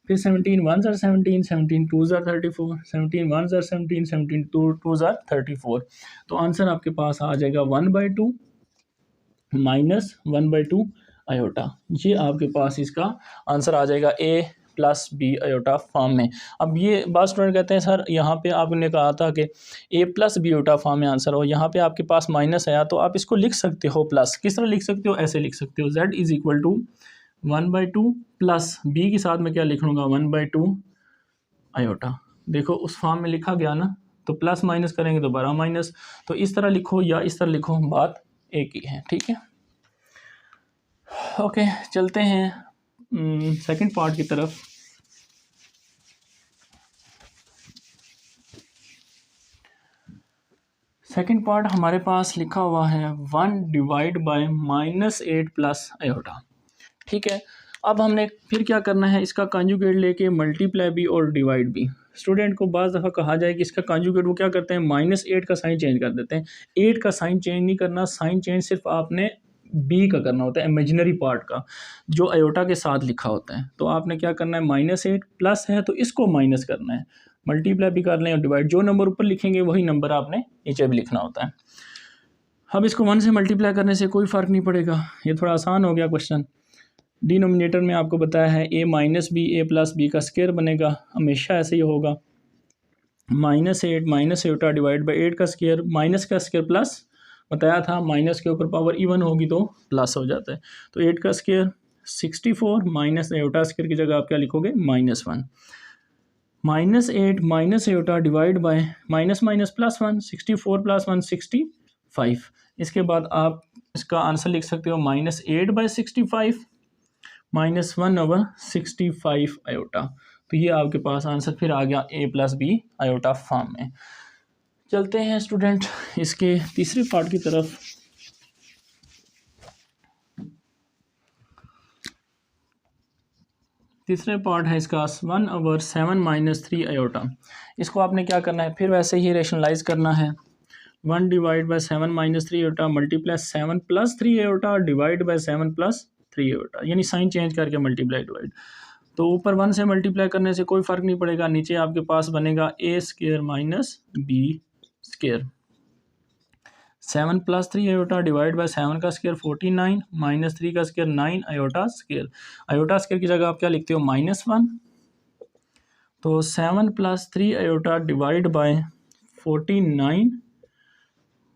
फिर 17 1 ज़ार 17, 17 2 ज़ार 34, 17 1 ज़ार 17, 17 2 ज़ार 34। तो आंसर आपके पास आ जाएगा 1/2 माइनस 1/2 आयोटा। ये आपके पास इसका आंसर आ जाएगा ए प्लस बी आयोटा फॉर्म में। अब ये बात स्टूडेंट कहते हैं सर यहाँ पे आपने कहा था कि ए प्लस बी आयोटा फॉर्म में आंसर हो, यहाँ पे आपके पास माइनस आया तो आप इसको लिख सकते हो प्लस। किस तरह लिख सकते हो? ऐसे लिख सकते हो z is equal to 1/2 plus B के साथ में क्या लिख लूँगा 1/2 आयोटा। देखो उस फॉर्म में लिखा गया ना, तो प्लस माइनस करेंगे तो बड़ा माइनस, तो इस तरह लिखो या इस तरह लिखो, बात एक ही है। ठीक है, ओके चलते हैं सेकंड पार्ट की तरफ। सेकंड पार्ट हमारे पास लिखा हुआ है 1 डिवाइड बाय -8 प्लस आयोटा। ठीक है, अब हमने फिर क्या करना है, इसका कॉन्जुगेट लेके मल्टीप्लाई भी और डिवाइड भी। स्टूडेंट को बाज़ दफ़ा कहा जाए कि इसका कॉन्जुगेट वो क्या करते हैं, -8 का साइन चेंज कर देते हैं। 8 का साइन चेंज नहीं करना, साइन चेंज सिर्फ आपने बी का करना होता है, इमेजिनरी पार्ट का जो आयोटा के साथ लिखा होता है। तो आपने क्या करना है, -8 प्लस है तो इसको माइनस करना है, मल्टीप्लाई भी कर लें और डिवाइड। जो नंबर ऊपर लिखेंगे वही नंबर आपने नीचे भी लिखना होता है। अब इसको 1 से मल्टीप्लाई करने से कोई फ़र्क नहीं पड़ेगा, ये थोड़ा आसान हो गया क्वेश्चन। डिनोमिनेटर में आपको बताया है a minus B A plus B का स्क्वायर बनेगा, हमेशा ऐसे ही होगा। -8 माइनस आयोटा डिवाइड बाई 8 का स्क्वायर, माइनस का स्क्वायर प्लस, बताया था माइनस के ऊपर पावर इवन होगी तो प्लस हो जाता है। तो 8 का स्क्वायर 64 माइनस आयोटा स्क्वायर की जगह आप क्या लिखोगे -1। -8 minus iota divide by minus minus +1, 64 + 1 65। इसके बाद आप इसका आंसर लिख सकते हो -8/65 -1/65 आयोटा। तो ये आपके पास आंसर फिर आ गया a plus B iota form में। चलते हैं स्टूडेंट इसके तीसरे पार्ट की तरफ। तीसरे पार्ट है इसका 1/7 - 3 आयोटा। इसको आपने क्या करना है, फिर वैसे ही रेशनलाइज करना है। 1 divide by 7 - 3 iota multiply 7 + 3 iota divide by 7 + 3 iota, यानी साइन चेंज करके मल्टीप्लाई डिवाइड। तो ऊपर 1 से मल्टीप्लाई करने से कोई फ़र्क नहीं पड़ेगा, नीचे आपके पास बनेगा a² minus b²। 7 + 3 iota divide by 7 का स्क्वायर 49 माइनस 3 का square 9 iota square. Iota square की जगह आप क्या लिखते हो -1। तो 7 + 3 आयोटा डिवाइड बाई 49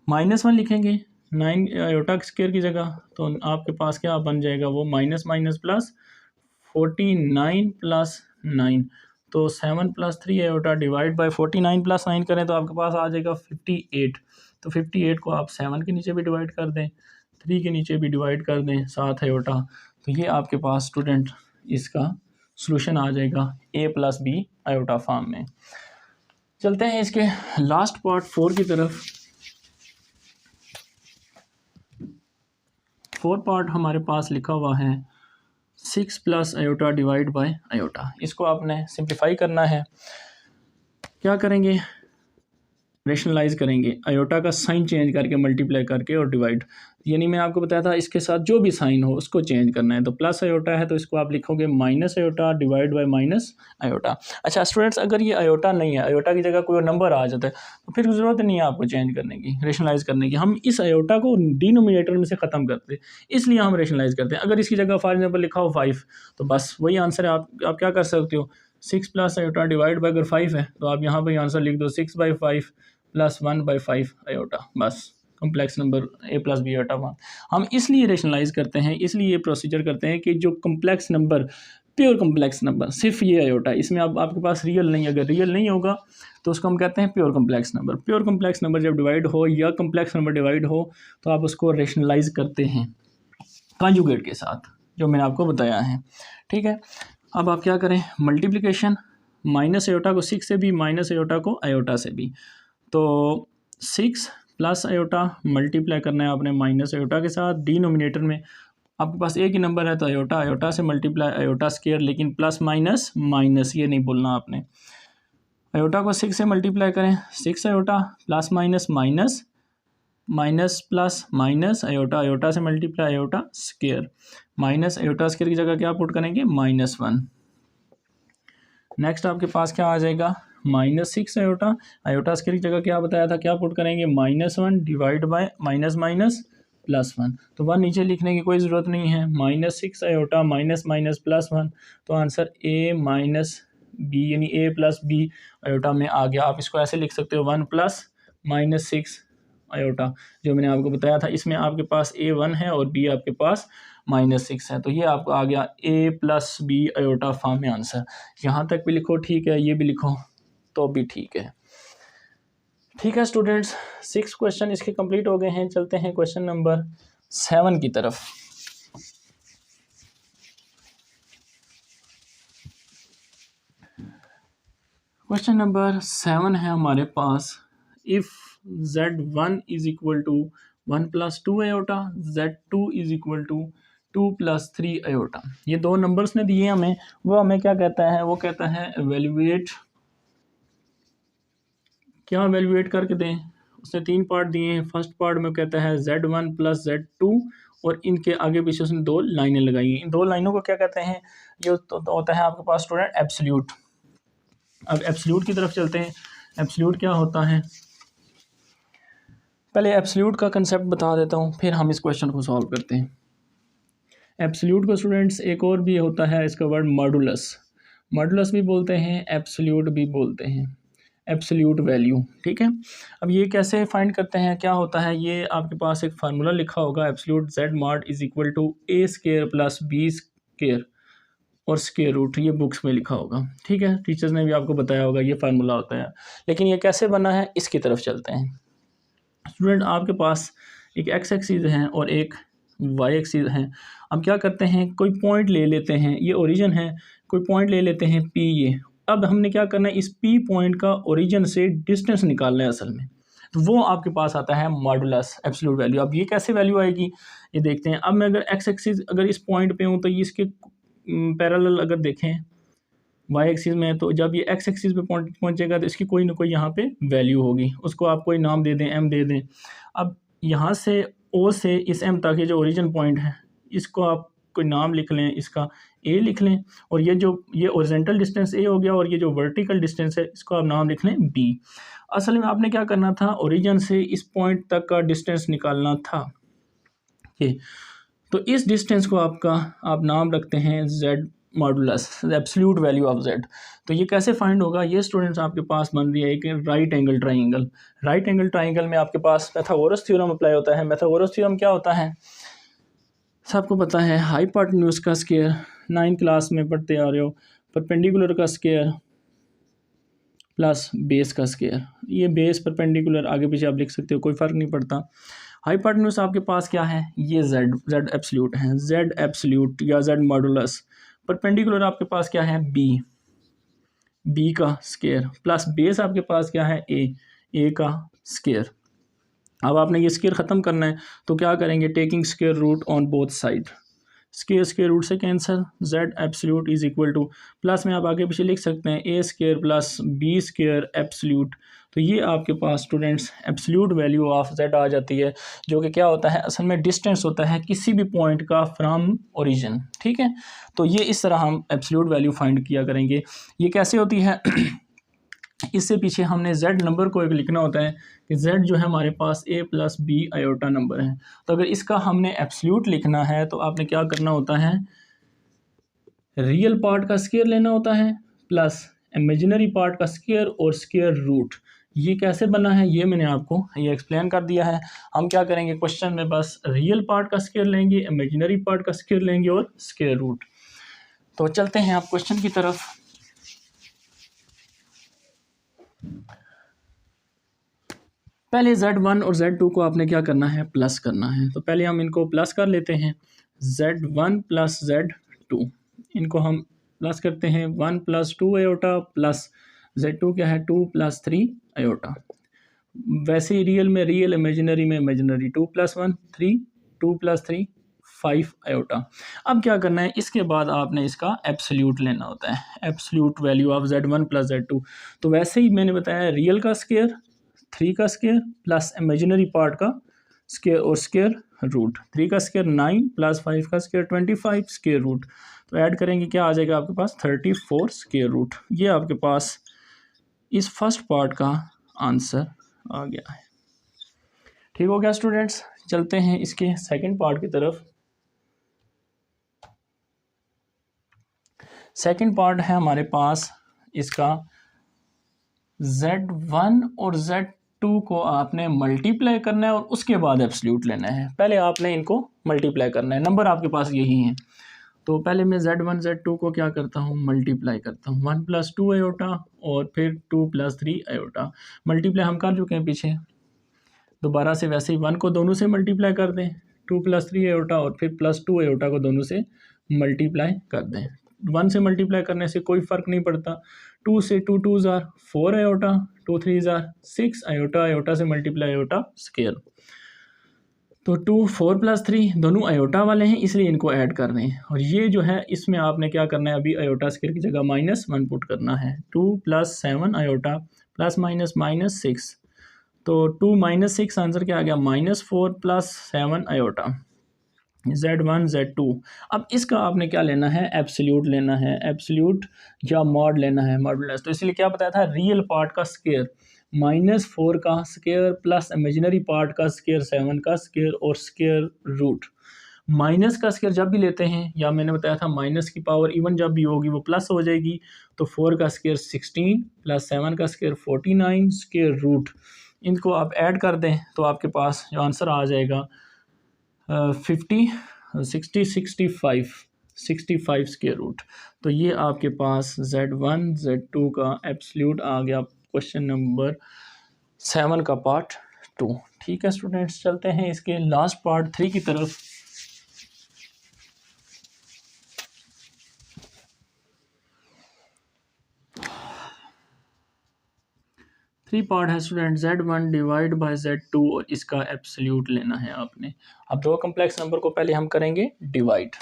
-1 लिखेंगे 9 आयोटा स्क्वायर की जगह, तो आपके पास क्या बन जाएगा वो माइनस माइनस प्लस 49 + 9। तो 7 + 3 आयोटा डिवाइड बाई 49 + 9 करें तो आपके पास आ जाएगा 58। तो 58 को आप 7 के नीचे भी डिवाइड कर दें, 3 के नीचे भी डिवाइड कर दें 7 आयोटा। तो ये आपके पास स्टूडेंट इसका सॉल्यूशन आ जाएगा a plus B iota form में। चलते हैं इसके लास्ट पार्ट 4 की तरफ। 4 पार्ट हमारे पास लिखा हुआ है 6 + आयोटा डिवाइड बाय आयोटा। इसको आपने सिंप्लीफाई करना है। क्या करेंगे, रेशनलाइज करेंगे, आयोटा का साइन चेंज करके मल्टीप्लाई करके और डिवाइड। यानी मैं आपको बताया था इसके साथ जो भी साइन हो उसको चेंज करना है। तो प्लस आयोटा है तो इसको आप लिखोगे minus iota divide by minus iota. अच्छा स्टूडेंट्स, अगर ये आयोटा नहीं है, आयोटा की जगह कोई नंबर आ जाता है तो फिर ज़रूरत नहीं है आपको चेंज करने की, रेशनलाइज करने की। हम इस आयोटा को डिनोमिनेटर में से ख़त्म करते हैं, इसलिए हम रेशनलाइज करते हैं। अगर इसकी जगह फॉर एग्जाम्पल लिखा हो 5 तो बस वही आंसर है। आप क्या कर सकते हो, 6 + आयोटा डिवाइड बाय, अगर 5 है तो आप यहाँ पर आंसर लिख दो 6/5 + 1/5 आयोटा, बस complex number a plus B iota 1। हम इसलिए रेशनलाइज करते हैं, इसलिए ये प्रोसीजर करते हैं कि जो complex number, pure complex number, सिर्फ ये आयोटा, इसमें अब आपके पास रियल नहीं, अगर रियल नहीं होगा तो उसको हम कहते हैं pure complex number. Pure complex number जब डिवाइड हो या कम्प्लेक्स नंबर डिवाइड हो तो आप उसको रेशनलाइज करते हैं कॉन्जुगेट के साथ, जो मैंने आपको बताया है। ठीक है, अब आप क्या करें, मल्टीप्लिकेशन, माइनस आयोटा को 6 से भी, माइनस आयोटा को आयोटा से भी। तो 6 + आयोटा मल्टीप्लाई करना है आपने माइनस आयोटा के साथ। डिनोमिनेटर में आपके पास एक ही नंबर है तो आयोटा आयोटा से मल्टीप्लाई, आयोटा स्क्वायर, लेकिन प्लस माइनस माइनस ये नहीं बोलना आपने। आयोटा को 6 से मल्टीप्लाई करें, 6 iota plus minus minus minus plus minus iota, iota से multiply iota square, minus iota square की जगह क्या पुट करेंगे -1। नेक्स्ट आपके पास क्या आ जाएगा -6 आयोटा, आयोटा स्क्वायर की जगह क्या बताया था, क्या पुट करेंगे -1 डिवाइड बाय माइनस माइनस +1। तो 1 नीचे लिखने की कोई ज़रूरत नहीं है, -6 आयोटा माइनस माइनस +1, तो आंसर a माइनस बी यानी a प्लस बी आयोटा में आ गया। आप इसको ऐसे लिख सकते हो 1 प्लस -6 आयोटा, जो मैंने आपको बताया था। इसमें आपके पास a1 है और b आपके पास -6 है, तो ये आपको आ गया a plus B iota form में आंसर। यहाँ तक भी लिखो ठीक है, ये भी लिखो तो भी ठीक है। ठीक है स्टूडेंट्स, 6 क्वेश्चन इसके कंप्लीट हो गए हैं। चलते हैं क्वेश्चन नंबर 7 की तरफ। क्वेश्चन नंबर 7 है हमारे पास, if z1 is equal to 1 plus 2 iota, z2 is equal to 2 plus 3 iota. ये दो नंबर्स ने दिए हमें, वो हमें क्या कहता है, वो कहता है एवेल्युएट, क्या एवेल्युएट करके दें। उसने 3 पार्ट दिए हैं। फर्स्ट पार्ट में कहता है z1 प्लस z2 और इनके आगे पीछे उसने 2 लाइनें लगाई हैं। इन 2 लाइनों को क्या कहते हैं, ये तो होता है आपके पास स्टूडेंट एब्सोल्यूट। अब एब्सोल्यूट की तरफ चलते हैं। एब्सोल्यूट क्या होता है, पहले एब्सोल्यूट का कंसेप्ट बता देता हूँ, फिर हम इस क्वेश्चन को सॉल्व करते हैं। एब्सोल्यूट को स्टूडेंट्स एक और भी होता है, इसका वर्ड मॉडुलस, मॉडुलस भी बोलते हैं, एब्सोल्यूट भी बोलते हैं, एब्सोल्यूट वैल्यू। ठीक है, अब ये कैसे फाइंड करते हैं, क्या होता है, ये आपके पास एक फार्मूला लिखा होगा, absolute Z mod is equal to A square plus B square और स्क्वायर रूट, ये बुक्स में लिखा होगा। ठीक है, टीचर्स ने भी आपको बताया होगा ये फार्मूला होता है। लेकिन ये कैसे बना है, इसकी तरफ चलते हैं। स्टूडेंट आपके पास एक एक्स एक्सिस है और एक वाई एक्सिस है। अब क्या करते हैं, कोई पॉइंट ले लेते हैं, ये ओरिजिन है, कोई पॉइंट ले लेते हैं पी ये। अब हमने क्या करना है, इस पी पॉइंट का ओरिजिन से डिस्टेंस निकालना है असल में, तो वो आपके पास आता है मॉडुलस एब्सोल्यूट वैल्यू। अब ये कैसे वैल्यू आएगी, ये देखते हैं। अब मैं अगर एक्स एक्सिस अगर इस पॉइंट पे हूँ तो ये इसके पैरेलल अगर देखें वाई एक्सिस में, तो जब ये एक्स एक्सिस पे पहुंचेगा तो इसकी कोई ना कोई यहाँ पे वैल्यू होगी, उसको आप कोई नाम दे दें, एम दे दें। अब यहाँ से ओ से इस एम तक ये जो ओरिजिन पॉइंट है, इसको आप कोई नाम लिख लें, इसका ए लिख लें, और ये ओरिजेंटल डिस्टेंस ए हो गया, और ये जो वर्टिकल डिस्टेंस है इसको आप नाम लिख लें बी। असल में आपने क्या करना था, ओरिजिन से इस पॉइंट तक का डिस्टेंस निकालना था ये, तो इस डिस्टेंस को आप नाम रखते हैं Z modulus, absolute value of Z. तो ये कैसे फाइंड होगा, ये स्टूडेंट्स आपके पास बन रही है एक right angle triangle. Right angle triangle में आपके पास पाइथागोरस थ्योरम अप्लाई होता है। पाइथागोरस थ्योरम क्या होता है, सबको पता है, हाइपोटेन्यूज का स्क्वायर, 9th क्लास में पढ़ते आ रहे हो, परपेंडिकुलर का स्क्वायर प्लस बेस का स्क्वायर। ये बेस परपेंडिकुलर आगे पीछे आप लिख सकते हो, कोई फ़र्क नहीं पड़ता। हाइपोटेन्यूज आपके पास क्या है, ये जेड एब्सोल्यूट है, जेड एब्सोल्यूट या जेड मॉडुलस। परपेंडिकुलर आपके पास क्या है, बी का स्क्वायर प्लस बेस आपके पास क्या है, ए का स्क्वायर। अब आपने ये स्क्वायर ख़त्म करना है, तो क्या करेंगे, taking square root on both side, square root से cancel, Z absolute is equal to, plus में आप आगे पीछे लिख सकते हैं A square plus B square absolute. तो ये आपके पास students absolute value of Z आ जाती है, जो कि क्या होता है, असल में डिस्टेंस होता है किसी भी पॉइंट का फ्रॉम ओरिजिन। ठीक है, तो ये इस तरह हम एब्सोल्यूट वैल्यू फाइंड किया करेंगे। ये कैसे होती है इससे पीछे हमने z नंबर को एक लिखना होता है कि z जो है हमारे पास a plus B iota number है। तो अगर इसका हमने एब्सोल्यूट लिखना है तो आपने क्या करना होता है, रियल पार्ट का स्क्वायर लेना होता है प्लस इमेजिनरी पार्ट का स्क्वायर और स्क्वायर रूट। ये कैसे बना है ये मैंने आपको ये एक्सप्लेन कर दिया है। हम क्या करेंगे, क्वेश्चन में बस रियल पार्ट का स्क्वायर लेंगे, इमेजिनरी पार्ट का स्क्वायर लेंगे और स्क्वायर रूट। तो चलते हैं आप क्वेश्चन की तरफ। पहले Z1 और Z2 को आपने क्या करना है, प्लस करना है। तो पहले हम इनको प्लस कर लेते हैं, Z1 प्लस Z2, इनको हम प्लस करते हैं, 1 प्लस 2 आयोटा प्लस Z2 क्या है, 2 प्लस 3 आयोटा। वैसे ही रियल में रियल, इमेजिनरी में इमेजिनरी, 2 प्लस 1 3, 2 प्लस 3 5 आयोटा। अब क्या करना है, इसके बाद आपने इसका एब्सोल्यूट लेना होता है, absolute value of Z1 plus Z2। तो वैसे ही मैंने बताया, रियल का स्क्वायर 3 का स्क्वायर प्लस इमेजिनरी पार्ट का स्क्वायर और स्क्वायर रूट। 3 का स्क्वायर 9 प्लस 5 का स्क्वायर 25 स्क्वायर रूट। तो ऐड करेंगे क्या आ जाएगा आपके पास 34 स्क्वायर रूट। ये आपके पास इस फर्स्ट पार्ट का आंसर आ गया है। ठीक हो गया स्टूडेंट्स, चलते हैं इसके सेकंड पार्ट की तरफ। सेकंड पार्ट है हमारे पास इसका Z1 और Z2 को आपने मल्टीप्लाई करना है और उसके बाद एब्सोल्यूट लेना है। पहले आपने इनको मल्टीप्लाई करना है, नंबर आपके पास यही हैं। तो पहले मैं Z1 Z2 को क्या करता हूँ, मल्टीप्लाई करता हूँ। 1 + 2 आयोटा और फिर 2 + 3 आयोटा। मल्टीप्लाई हम कर चुके हैं पीछे, दोबारा से वैसे ही 1 को दोनों से मल्टीप्लाई कर दें, 2 + 3 आयोटा और फिर +2 आयोटा को दोनों से मल्टीप्लाई कर दें। 1 से मल्टीप्लाई करने से कोई फ़र्क नहीं पड़ता। 2 से 2 2s are 4 iota, 2 3s are 6 iota, iota से मल्टीप्लाई आयोटा स्क्वायर। तो 2 4 + 3 दोनों आयोटा वाले हैं, इसलिए इनको ऐड कर रहे हैं। और ये जो है इसमें आपने क्या करना है, अभी आयोटा स्क्वायर की जगह -1 पुट करना है। 2 + 7 आयोटा प्लस माइनस 6, तो 2 - 6 आंसर क्या आ गया, -4 + 7 आयोटा। Z1 Z2। अब इसका आपने क्या लेना है, एब्सोल्यूट लेना है, एब्सोल्यूट या मॉड लेना है, मॉडुलस। तो इसलिए क्या बताया था, रियल पार्ट का स्क्वायर -4 का स्क्वायर प्लस इमेजिनरी पार्ट का स्क्वायर 7 का स्क्वायर और स्क्वायर रूट। माइनस का स्क्वायर जब भी लेते हैं, या मैंने बताया था माइनस की पावर इवन जब भी होगी वो प्लस हो जाएगी। तो 4 का स्क्वायर 16 प्लस 7 का स्क्वायर 49 स्क्वायर रूट। इनको आप ऐड कर दें तो आपके पास जो आंसर आ जाएगा 65 स्क्वायर रूट। तो ये आपके पास Z1 Z2 का एब्सोल्यूट आ गया क्वेश्चन नंबर 7 का पार्ट 2। ठीक है स्टूडेंट्स, चलते हैं इसके लास्ट पार्ट 3 की तरफ। थ्री पार्ट है student, Z1 divide by Z2 और इसका एब्सोल्यूट लेना है आपने। अब दो कम्प्लेक्स नंबर को पहले हम करेंगे divide.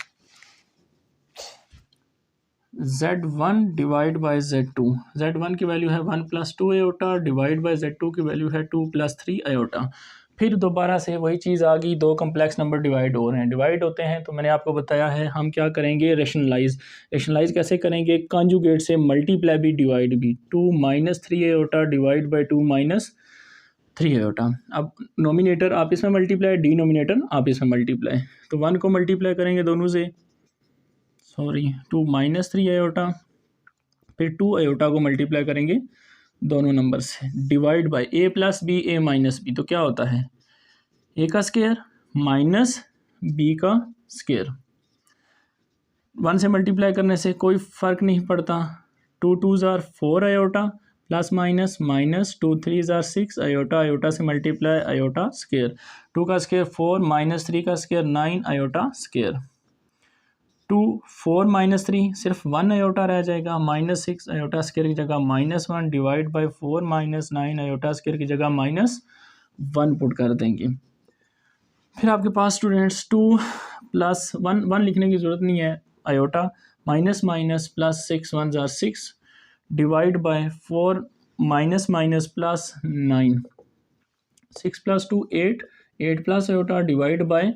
Z1 divide by Z2, Z1 की वैल्यू है 1 + 2 आयोटा डिवाइड बाय Z2 की वैल्यू है 2 + 3 आयोटा। फिर दोबारा से वही चीज़ आ गई, दो कम्प्लेक्स नंबर डिवाइड हो रहे हैं। डिवाइड होते हैं तो मैंने आपको बताया है हम क्या करेंगे, रेशनलाइज कैसे करेंगे, कॉन्जुगेट से, मल्टीप्लाई भी डिवाइड भी। 2 - 3 आयोटा डिवाइड बाई 2 - 3 आयोटा। अब नोमिनेटर आप इसमें मल्टीप्लाई, डिनोमिनेटर आप इसमें मल्टीप्लाई। तो 1 को मल्टीप्लाई करेंगे दोनों से, 2 - 3 आयोटा, फिर 2 आयोटा को मल्टीप्लाई करेंगे दोनों नंबर से, divide bye a + b a - b। तो क्या होता है, a का स्क्वायर माइनस b का स्क्वायर। 1 से मल्टीप्लाई करने से कोई फ़र्क नहीं पड़ता। 2 2s are 4 iota plus minus 2 3s are 6 iota, iota से मल्टीप्लाई आयोटा स्क्वायर। 2 का स्क्वायर 4 - 3 का स्क्वायर 9 आयोटा स्क्वायर। 2 4 - 3 सिर्फ 1 आयोटा रह जाएगा, -6 आयोटा स्क्वायर की जगह -1 डिवाइड बाय 4 - 9 आयोटा स्क्वायर की जगह -1 पुट कर देंगे। फिर आपके पास स्टूडेंट्स 2 + 1 लिखने की ज़रूरत नहीं है, iota minus plus 6 1s are 6 divide by 4 minus plus 9, 6 + 2 8, 8 plus iota divide bye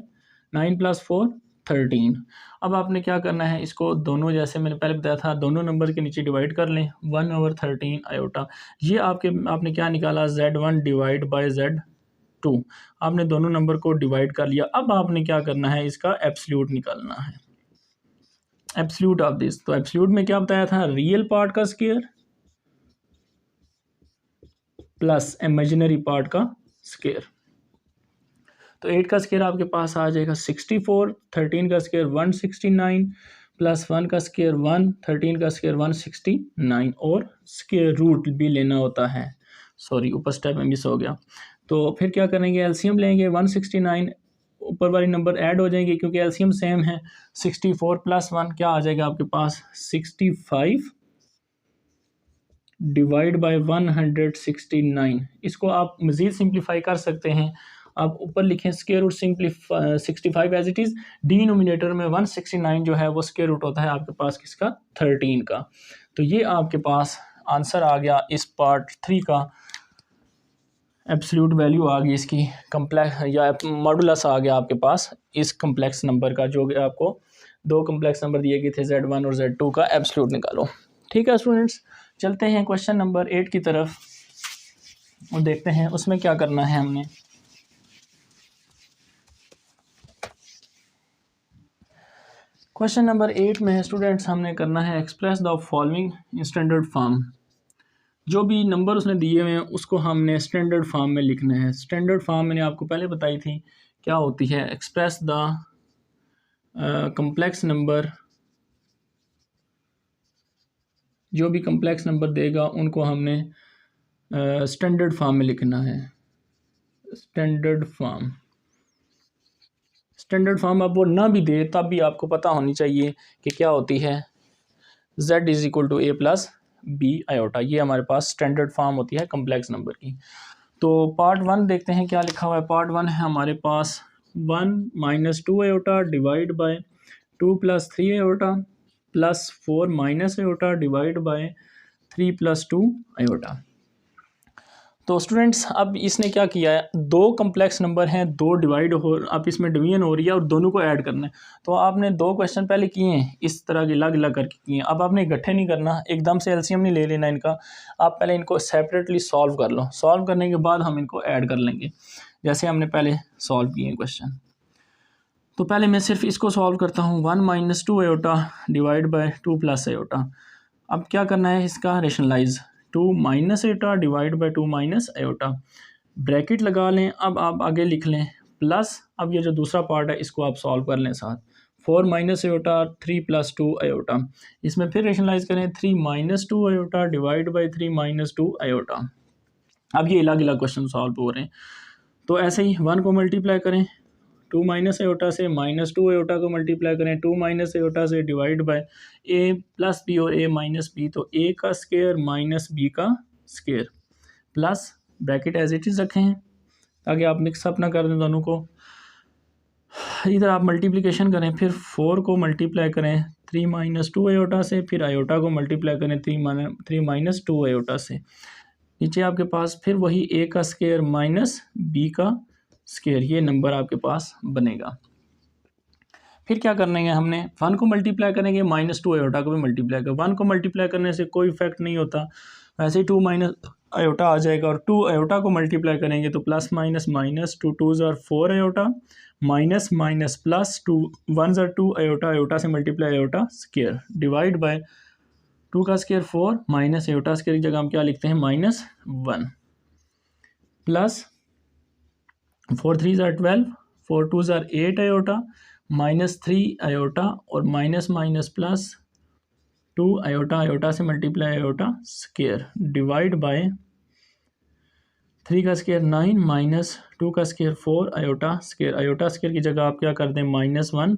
9 + 4 13। अब आपने क्या करना है, इसको दोनों, जैसे मैंने पहले बताया था, दोनों नंबर के नीचे डिवाइड कर लें, 1/13 आयोटा। ये आपने क्या निकाला, Z1 डिवाइड बाय Z2। आपने दोनों नंबर को डिवाइड कर लिया। अब आपने क्या करना है, इसका एब्सोल्यूट निकालना है, एब्सोल्यूट ऑफ दिस। तो एब्सोल्यूट में क्या बताया था, रियल पार्ट का स्क्वायर प्लस इमेजिनरी पार्ट का स्क्वायर। तो 8 का स्क्वायर आपके पास आ जाएगा 64, 13 का स्क्वायर 169 प्लस 1 का स्क्वायर 1, 13 का स्क्वायर 169 और स्क्वायर रूट भी लेना होता है। सॉरी, ऊपर स्टेप में मिस हो गया। तो फिर क्या करेंगे, एलसीएम लेंगे, 169 ऊपर वाली नंबर ऐड हो जाएंगे क्योंकि एलसीएम सेम है। 64 + 1 क्या आ जाएगा आपके पास, 65 डिवाइड बाय 169। इसको आप मज़ीद सिंप्लीफाई कर सकते हैं। आप ऊपर लिखें square root 65 as it is, denominator में 169 जो है वो स्क्वायर रूट होता है आपके पास किसका, 13 का। तो ये आपके पास आंसर आ गया इस पार्ट 3 का एब्सोल्यूट वैल्यू आ गई इसकी, कम्प्लेक्स या मॉडुलस आ गया आपके पास इस कम्प्लेक्स नंबर का, जो कि आपको दो कम्प्लेक्स नंबर दिए गए थे Z1 और Z2 का एब्सोल्यूट निकालो। ठीक है स्टूडेंट्स, चलते हैं क्वेश्चन नंबर 8 की तरफ और देखते हैं उसमें क्या करना है हमने। क्वेश्चन नंबर 8 में स्टूडेंट्स हमने करना है express the following in standard form. जो भी नंबर उसने दिए हुए हैं उसको हमने स्टैंडर्ड फॉर्म में लिखना है। स्टैंडर्ड फॉर्म मैंने आपको पहले बताई थी क्या होती है, एक्सप्रेस द कम्प्लेक्स नंबर, जो भी कम्प्लेक्स नंबर देगा उनको हमने स्टैंडर्ड फॉर्म में लिखना है। स्टैंडर्ड फॉर्म, स्टैंडर्ड फॉर्म अब वो ना भी दे तब भी आपको पता होनी चाहिए कि क्या होती है, z is equal to a plus B iota, ये हमारे पास स्टैंडर्ड फॉर्म होती है कम्प्लेक्स नंबर की। तो पार्ट 1 देखते हैं क्या लिखा हुआ है। पार्ट 1 है हमारे पास 1 minus 2 iota divide by 2 plus 3 iota plus 4 minus iota divide by 3 plus 2 iota. तो स्टूडेंट्स अब इसने क्या किया है, दो कम्प्लेक्स नंबर हैं, दो डिवाइड हो, अब इसमें डिवीजन हो रही है और दोनों को ऐड करना है। तो आपने दो क्वेश्चन पहले किए हैं इस तरह के अलग अलग करके किए हैं। अब आपने इकट्ठे नहीं करना, एकदम से एलसीएम नहीं ले लेना इनका, आप पहले इनको सेपरेटली सॉल्व कर लो। सॉल्व करने के बाद हम इनको ऐड कर लेंगे जैसे हमने पहले सॉल्व किए हैं क्वेश्चन। तो पहले मैं सिर्फ इसको सॉल्व करता हूँ, 1 minus 2 iota divide by 2 plus iota. अब क्या करना है इसका rationalize, 2 minus iota divide by 2 minus iota, bracket लगा लें। अब आप आगे लिख लें प्लस, अब ये जो दूसरा पार्ट है इसको आप सॉल्व कर लें साथ, 4 माइनस आयोटा 3 प्लस 2 आयोटा, इसमें फिर रेशनलाइज करें 3 minus 2 iota divide by 3 minus 2 iota. अब ये अलग अलग क्वेश्चन सॉल्व हो रहे हैं। तो ऐसे ही 1 को मल्टीप्लाई करें 2 माइनस आयोटा से, माइनस 2 आयोटा को मल्टीप्लाई करें 2 माइनस आयोटा से divide by A plus B और ए माइनस बी, तो ए का स्क्वायर माइनस बी का square plus bracket as it is रखें ताकि आप मिक्स अप ना कर दें दोनों को। इधर आप मल्टीप्लिकेशन करें, फिर 4 को मल्टीप्लाई करें 3 माइनस 2 आयोटा से, फिर आयोटा को मल्टीप्लाई करें 3 माइनस 2 आयोटा से। नीचे आपके पास फिर वही ए का स्क्वायर माइनस बी का स्क्वायर, ये नंबर आपके पास बनेगा। फिर क्या करना है, हमने 1 को मल्टीप्लाई करेंगे माइनस 2 आयोटा को भी मल्टीप्लाई कर, 1 को मल्टीप्लाई करने से कोई इफेक्ट नहीं होता, वैसे ही 2 माइनस आयोटा आ जाएगा, और 2 आयोटा को मल्टीप्लाई करेंगे तो प्लस माइनस माइनस 2 2 ज़ार 4 आयोटा माइनस माइनस प्लस 2 1 ज़ार 2 आयोटा, आयोटा से multiply iota square divide by 2 का स्क्वायर 4 माइनस आयोटा स्क्वायर की जगह हम क्या लिखते हैं -1 प्लस 4 3 ज़ार 12 4 2 ज़ार 8 आयोटा माइनस 3 आयोटा और minus minus plus 2 iota, iota से multiply iota square divide by 3 का स्क्वायर 9 माइनस 2 का square 4 iota square, iota square की जगह आप क्या कर दें -1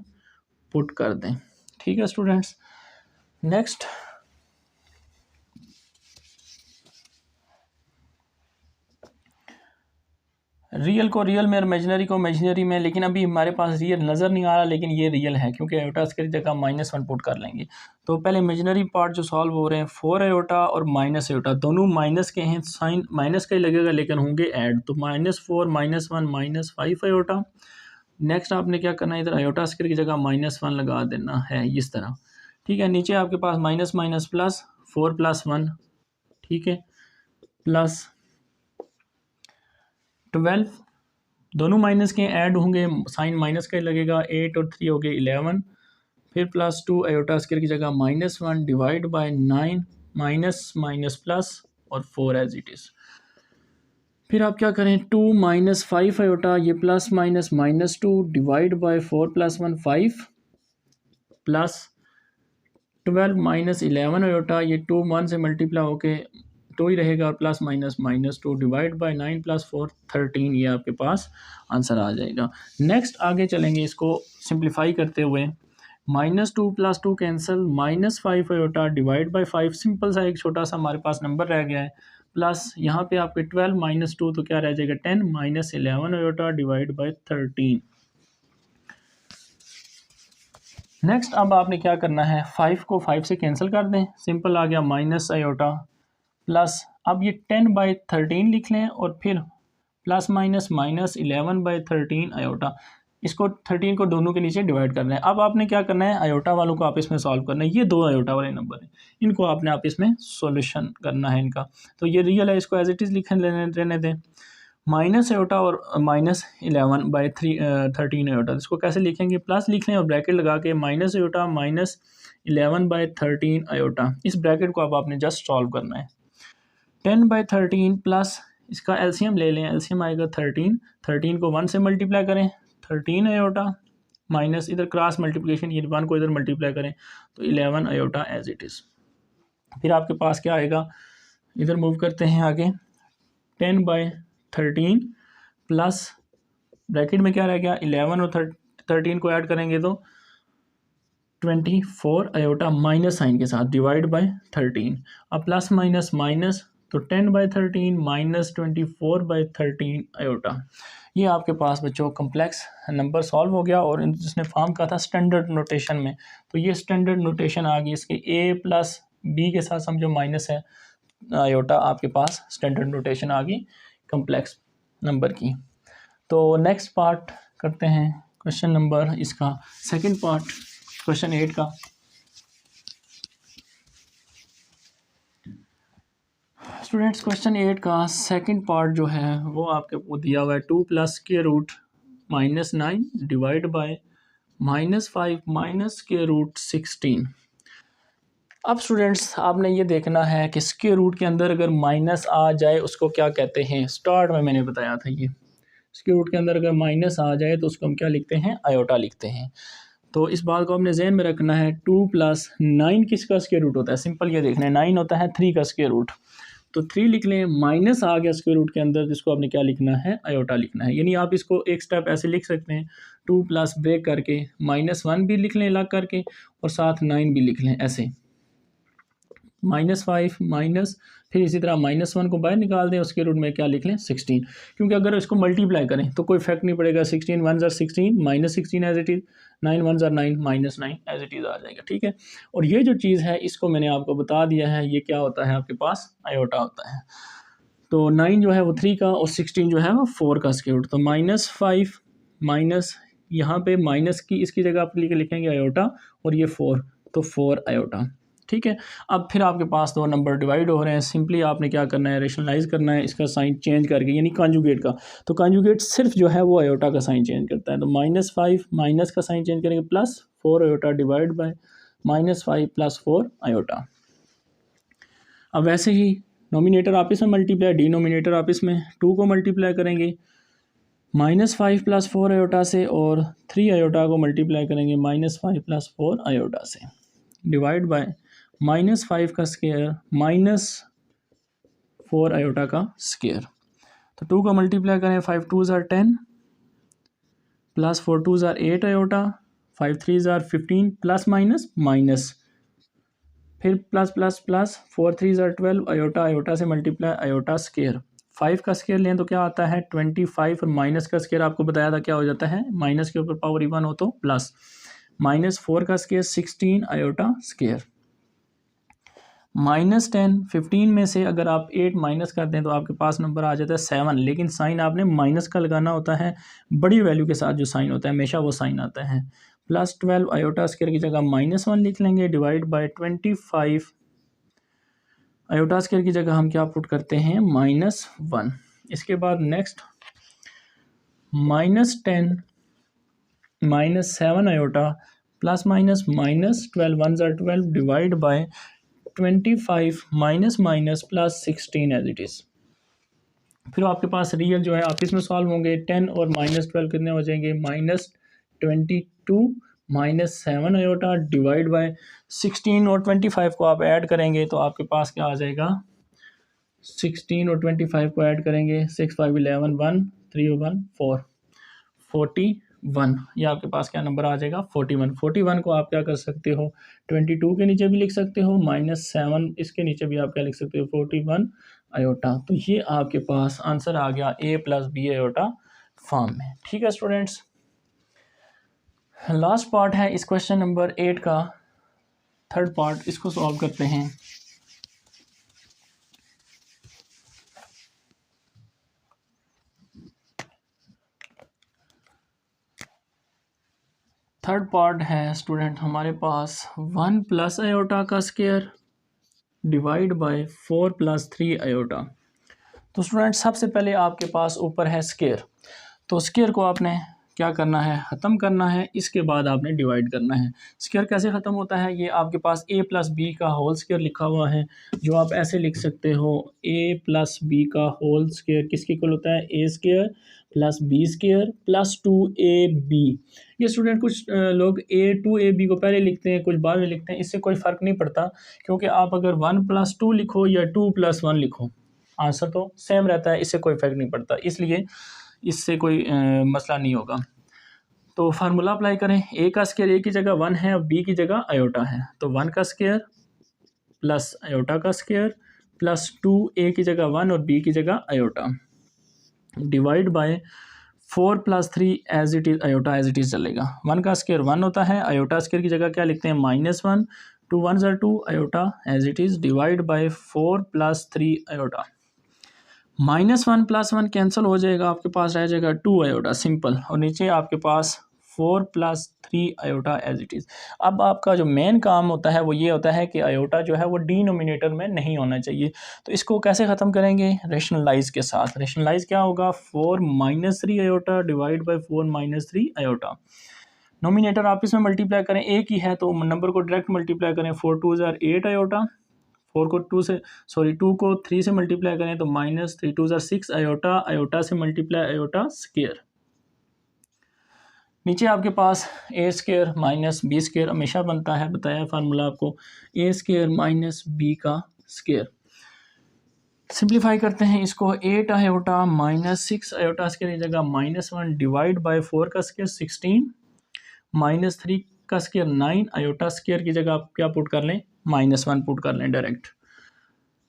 पुट कर दें। ठीक है स्टूडेंट्स, नेक्स्ट रियल को रियल में और इमेजिनरी को इमेजिनरी में, लेकिन अभी हमारे पास रियल नज़र नहीं आ रहा, लेकिन ये रियल है क्योंकि आयोटा स्क्वायर की जगह -1 पुट कर लेंगे। तो पहले इमेजिनरी पार्ट जो सॉल्व हो रहे हैं 4 आयोटा और माइनस आयोटा, दोनों माइनस के हैं, साइन माइनस का ही लगेगा लेकिन होंगे ऐड, तो -4 -1 -5 आयोटा। नेक्स्ट आपने क्या करना है, इधर आयोटा स्क्वायर की जगह -1 लगा देना है इस तरह। ठीक है, नीचे आपके पास माइनस माइनस प्लस 4 + 1, ठीक है, प्लस 12, दोनों माइनस के ऐड होंगे, साइन माइनस का ही लगेगा, 8 और 3 हो गए 11, फिर प्लस 2 आयोटा स्क्वायर की जगह -1 divide by 9 minus minus plus और 4 एज इट इज़। फिर आप क्या करें 2 - 5 आयोटा, ये plus minus -2 divide by 4 + 1 5 plus 12 - 11 iota, ये 2 1 से मल्टीप्लाई होके 2 ही रहेगा और प्लस माइनस -2 डिवाइड बाय 9 + 4 13, ये आपके पास आंसर आ जाएगा। नेक्स्ट आगे चलेंगे इसको सिंप्लीफाई करते हुए, -2 + 2 cancel, -5 iota divide by 5, simple सा एक छोटा सा हमारे पास नंबर रह गया है, प्लस यहाँ पे आपके 12 - 2 तो क्या रह जाएगा 10 -11 आयोटा डिवाइड बाय 13। नेक्स्ट अब आपने क्या करना है, 5 को 5 से कैंसिल कर दें, सिंपल आ गया माइनस आयोटा, प्लस अब ये 10/13 लिख लें और फिर प्लस माइनस माइनस 11/13 आयोटा। इसको 13 को दोनों के नीचे डिवाइड करना है। अब आपने क्या करना है, आयोटा वालों को आपस में सॉल्व करना है। ये दो आयोटा वाले नंबर हैं, इनको आपने आपस में सॉल्यूशन करना है इनका। तो ये रियल है, इसको एज इट इज़ लिख रहने दें। माइनस आयोटा और माइनस 11/13 आयोटा, इसको कैसे लिखेंगे, प्लस लिख लें और ब्रैकेट लगा के माइनस आयोटा माइनस 11/13 आयोटा। इस ब्रैकेट को अब आपने जस्ट सॉल्व करना है। 10/13 प्लस इसका एलसीएम ले लें, एलसीएम आएगा 13। 13 को 1 से मल्टीप्लाई करें, 13 आयोटा माइनस इधर क्रॉस मल्टीप्लिकेशन, ये 1 को इधर मल्टीप्लाई करें तो 11 आयोटा एज इट इज़। फिर आपके पास क्या आएगा, इधर मूव करते हैं आगे, 10/13 प्लस ब्रैकेट में क्या रह गया, 11 और 13 को ऐड करेंगे तो 24 आयोटा माइनस साइन के साथ डिवाइड बाय 13। अब प्लस माइनस माइनस, तो 10/13 माइनस 24/13 आयोटा। ये आपके पास बच्चों कम्प्लेक्स नंबर सॉल्व हो गया, और जिसने फॉर्म कहा था स्टैंडर्ड नोटेशन में, तो ये स्टैंडर्ड नोटेशन आ गई इसके a प्लस बी के साथ समझो माइनस है आयोटा, आपके पास स्टैंडर्ड नोटेशन आ गई कम्प्लेक्स नंबर की। तो नेक्स्ट पार्ट करते हैं, क्वेश्चन नंबर इसका सेकंड पार्ट, क्वेश्चन 8 का। स्टूडेंट्स क्वेश्चन 8 का सेकंड पार्ट जो है वो आपके को दिया हुआ है 2 plus square root -9 divide by -5 minus square root 16। अब स्टूडेंट्स आपने ये देखना है कि स्क्वायर रूट के अंदर अगर माइनस आ जाए उसको क्या कहते हैं। स्टार्ट में मैंने बताया था, ये स्क्वायर रूट के अंदर अगर माइनस आ जाए तो उसको हम क्या लिखते हैं, आयोटा लिखते हैं। तो इस बात को आपने जहन में रखना है। 2 + 9 किसका स्क्वायर रूट होता है, सिंपल ये देखना है, 9 होता है 3 का स्क्वायर रूट, तो 3 लिख लें। माइनस आ गया स्क्वायर रूट के अंदर, जिसको आपने क्या लिखना है, आयोटा लिखना है। यानी आप इसको एक स्टेप ऐसे लिख सकते हैं, 2 प्लस ब्रेक करके -1 भी लिख लें अलग करके, और साथ 9 भी लिख लें ऐसे, -5 माइनस, फिर इसी तरह -1 को बाहर निकाल दें, उसके रूट में क्या लिख लें, 16। क्योंकि अगर इसको मल्टीप्लाई करें तो कोई इफेक्ट नहीं पड़ेगा, 16 1 ज़र 16 -16 एज इट इज़, 9 1 ज़र 9 -9 एज इट इज़ आ जाएगा, ठीक है। और ये जो चीज़ है इसको मैंने आपको बता दिया है, ये क्या होता है आपके पास, आयोटा होता है। तो 9 जो है वो 3 का, और 16 जो है वो 4 का स्क्वायर रूट। तो -5 माइनस, यहाँ पे माइनस की इसकी जगह आप लिखेंगे आयोटा, और ये 4, तो 4 आयोटा, ठीक है। अब फिर आपके पास दो नंबर डिवाइड हो रहे हैं, सिंपली आपने क्या करना है, रेशनलाइज करना है इसका साइन चेंज करके, यानी कॉन्जुगेट का। तो कॉन्जुगेट सिर्फ जो है वो आयोटा का साइन चेंज करता है। तो -5 माइनस का साइन चेंज करेंगे, plus 4 iota divide by -5 + 4 iota. अब वैसे ही नोमिनेटर आपस में मल्टीप्लाई, डिनोमिनेटर आपस में 2 को मल्टीप्लाई करेंगे -5 + 4 आयोटा से, और 3 आयोटा को मल्टीप्लाई करेंगे -5 + 4 आयोटा से, डिवाइड बाय -5 का स्क्वायर -4 आयोटा का स्क्वायर। तो 2 का मल्टीप्लाई करें, 5 2 ज़र 10 प्लस 4 2 ज़र 8 आयोटा, 5 3 ज़र 15 प्लस माइनस माइनस, फिर प्लस प्लस प्लस 4 3 ज़र 12 आयोटा, आयोटा से मल्टीप्लाई आयोटा स्क्वायर। 5 का स्क्वायर लें तो क्या आता है 25, और माइनस का स्क्वायर आपको बताया था क्या हो जाता है, माइनस के ऊपर पावर इवन हो तो प्लस, -4 का स्क्वायर 16 आयोटा स्क्वायर। -10 15 में से अगर आप 8 माइनस कर दें तो आपके पास नंबर आ जाता है 7, लेकिन साइन आपने माइनस का लगाना होता है, बड़ी वैल्यू के साथ जो साइन होता है हमेशा वो साइन आता है। +12 आयोटा स्क्वायर की जगह -1 लिख लेंगे, डिवाइड बाय 25 आयोटा स्क्वायर की जगह हम क्या पुट करते हैं, -1। इसके बाद नेक्स्ट -10 -7 आयोटा प्लस माइनस -12 1 ज़र 12 divide by 25 minus plus 16 as it is. फिर आपके पास रियल जो है आपस में सॉल्व होंगे, 10 और -12 कितने हो जाएंगे, -22 -7 आयोटा डिवाइड बाय 16, और 25 को आप ऐड करेंगे तो आपके पास क्या आ जाएगा, 16 और 25 को ऐड करेंगे, 6 5 11 1 3 1 4 41, ये आपके पास क्या नंबर आ जाएगा, 41। 41 को आप क्या कर सकते हो, 22 के नीचे भी लिख सकते हो, -7 इसके नीचे भी आप क्या लिख सकते हो, 41 आयोटा। तो ये आपके पास आंसर आ गया a + b आयोटा फॉर्म में, ठीक है स्टूडेंट्स। लास्ट पार्ट है इस क्वेश्चन नंबर 8 का, थर्ड पार्ट, इसको सॉल्व करते हैं। थर्ड पार्ट है स्टूडेंट हमारे पास 1 प्लस आयोटा का square divide by 4 plus 3 iota. तो स्टूडेंट सबसे पहले आपके पास ऊपर है स्क्वायर, तो स्क्वायर को आपने क्या करना है, ख़त्म करना है, इसके बाद आपने डिवाइड करना है। स्क्वायर कैसे ख़त्म होता है, ये आपके पास a प्लस बी का होल स्क्वायर लिखा हुआ है, जो आप ऐसे लिख सकते हो a प्लस बी का होल स्क्वायर किसके इक्वल होता है, a square plus B square plus 2ab। ये स्टूडेंट कुछ लोग a को पहले लिखते हैं, कुछ बाद में लिखते हैं, इससे कोई फ़र्क नहीं पड़ता, क्योंकि आप अगर 1 प्लस 2 लिखो या 2 प्लस 1 लिखो आंसर तो सेम रहता है, इससे कोई फ़र्क नहीं पड़ता, इसलिए इससे कोई मसला नहीं होगा। तो फार्मूला अप्लाई करें, a का स्क्वायर a की जगह 1 है और b की जगह आयोटा है, तो 1 का स्क्वायर प्लस आयोटा का स्क्वायर प्लस 2 a की जगह 1 और b की जगह iota divide by 4 plus 3 as it is, iota as it is चलेगा। 1 का स्क्वायर 1 होता है, आयोटा स्क्वायर की जगह क्या लिखते हैं -1, 2 1 ज़ा 2 iota as it is divide by 4 plus 3 iota. -1 plus 1 cancel हो जाएगा, आपके पास रह जाएगा 2 आयोटा सिंपल, और नीचे आपके पास 4 plus 3 iota as it is. अब आपका जो मेन काम होता है वो ये होता है कि आयोटा जो है वो डिनोमिनेटर में नहीं होना चाहिए, तो इसको कैसे ख़त्म करेंगे, रेशनलाइज के साथ। रेशनलाइज क्या होगा, 4 minus 3 iota divide by 4 minus 3 iota. Nominator आप इसमें मल्टीप्लाई करें, एक ही है तो नंबर को डायरेक्ट मल्टीप्लाई करें, 4 2 ज़ार 8 आयोटा, 2 को 3 से मल्टीप्लाई करें तो -3 2 ज़ार 6 आयोटा, आयोटा से मल्टीप्लाई आयोटा स्क्वायर। नीचे आपके पास a square minus B square हमेशा बनता है, बताया फार्मूला आपको, a स्क्वायर माइनस बी का स्क्वायर। सिंप्लीफाई करते हैं इसको, 8 आयोटा माइनस 6 आयोटा स्क्वायर की जगह -1 डिवाइड बाय 4 का स्क्वायर 16, -3 का स्क्वायर 9 आयोटा स्क्वायर की जगह आप क्या पुट कर लें, -1 पुट कर लें डायरेक्ट।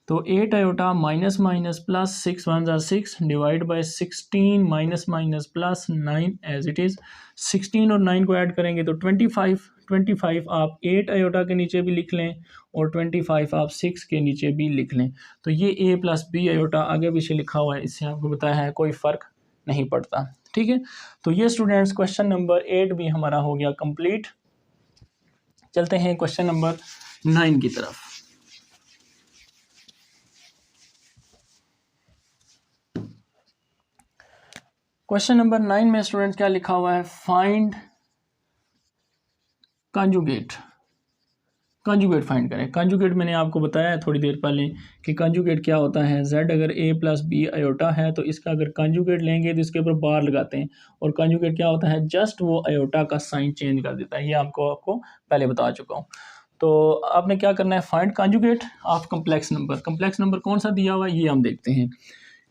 तो 8 आयोटा माइनस माइनस प्लस 6 1 ज़ार 6 divide by 16 minus minus plus 9 as it is. 16 और 9 को ऐड करेंगे तो 25 आप 8 आयोटा के नीचे भी लिख लें और 25 आप 6 के नीचे भी लिख लें। तो ये a प्लस बी आयोटा आगे पीछे लिखा हुआ है, इससे आपको बताया है कोई फ़र्क नहीं पड़ता, ठीक है। तो ये स्टूडेंट्स क्वेश्चन नंबर 8 भी हमारा हो गया कंप्लीट। चलते हैं क्वेश्चन नंबर 9 की तरफ। क्वेश्चन नंबर 9 में स्टूडेंट क्या लिखा हुआ है, फाइंड कंजुगेट। कंजुगेट फाइंड करें। कंजुगेट मैंने आपको बताया है थोड़ी देर पहले कि कंजुगेट क्या होता है, z अगर a प्लस बी आयोटा है तो इसका अगर कंजुगेट लेंगे तो इसके ऊपर बार लगाते हैं, और कंजुगेट क्या होता है, जस्ट वो आयोटा का साइन चेंज कर देता है, ये आपको पहले बता चुका हूँ। तो आपने क्या करना है, find conjugate of complex number. Complex number कौन सा दिया हुआ है ये हम देखते हैं।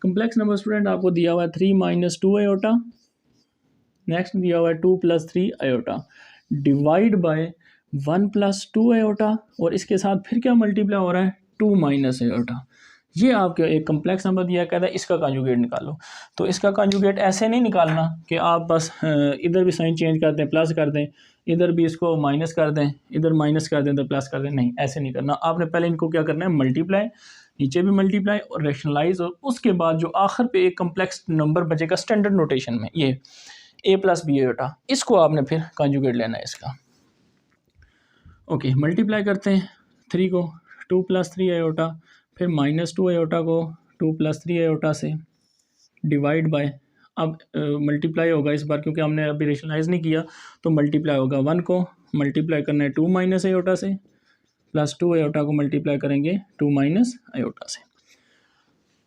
कम्प्लेक्स नंबर स्टूडेंट आपको दिया हुआ है 3 माइनस 2 आयोटा, नेक्स्ट दिया हुआ है 2 plus 3 iota divide bye 1 plus 2 iota, और इसके साथ फिर क्या मल्टीप्लाई हो रहा है, 2 माइनस आयोटा। ये आपके एक कम्प्लेक्स नंबर दिया, कहता है इसका कंजुगेट निकालो। तो इसका कंजुगेट ऐसे नहीं निकालना कि आप बस इधर भी साइन चेंज कर दें, प्लस कर दें, इधर भी इसको माइनस कर दें, इधर माइनस कर दें, इधर प्लस कर दें, नहीं ऐसे नहीं करना। आपने पहले इनको क्या करना है, मल्टीप्लाई, नीचे भी मल्टीप्लाई और रेशनलाइज, और उसके बाद जो आखिर पे एक कम्प्लेक्स नंबर बचेगा स्टैंडर्ड नोटेशन में, ये a प्लस बी आयोटा, इसको आपने फिर कंजुगेट लेना है इसका। ओके, मल्टीप्लाई करते हैं 3 को 2 प्लस 3 आयोटा, फिर -2 आयोटा को 2 प्लस 3 आयोटा से डिवाइड बाय, अब मल्टीप्लाई होगा इस बार क्योंकि हमने अभी रेशनलाइज नहीं किया, तो मल्टीप्लाई होगा। 1 को मल्टीप्लाई करना है 2 माइनस आयोटा से, प्लस 2 आयोटा को मल्टीप्लाई करेंगे 2 माइनस आयोटा से।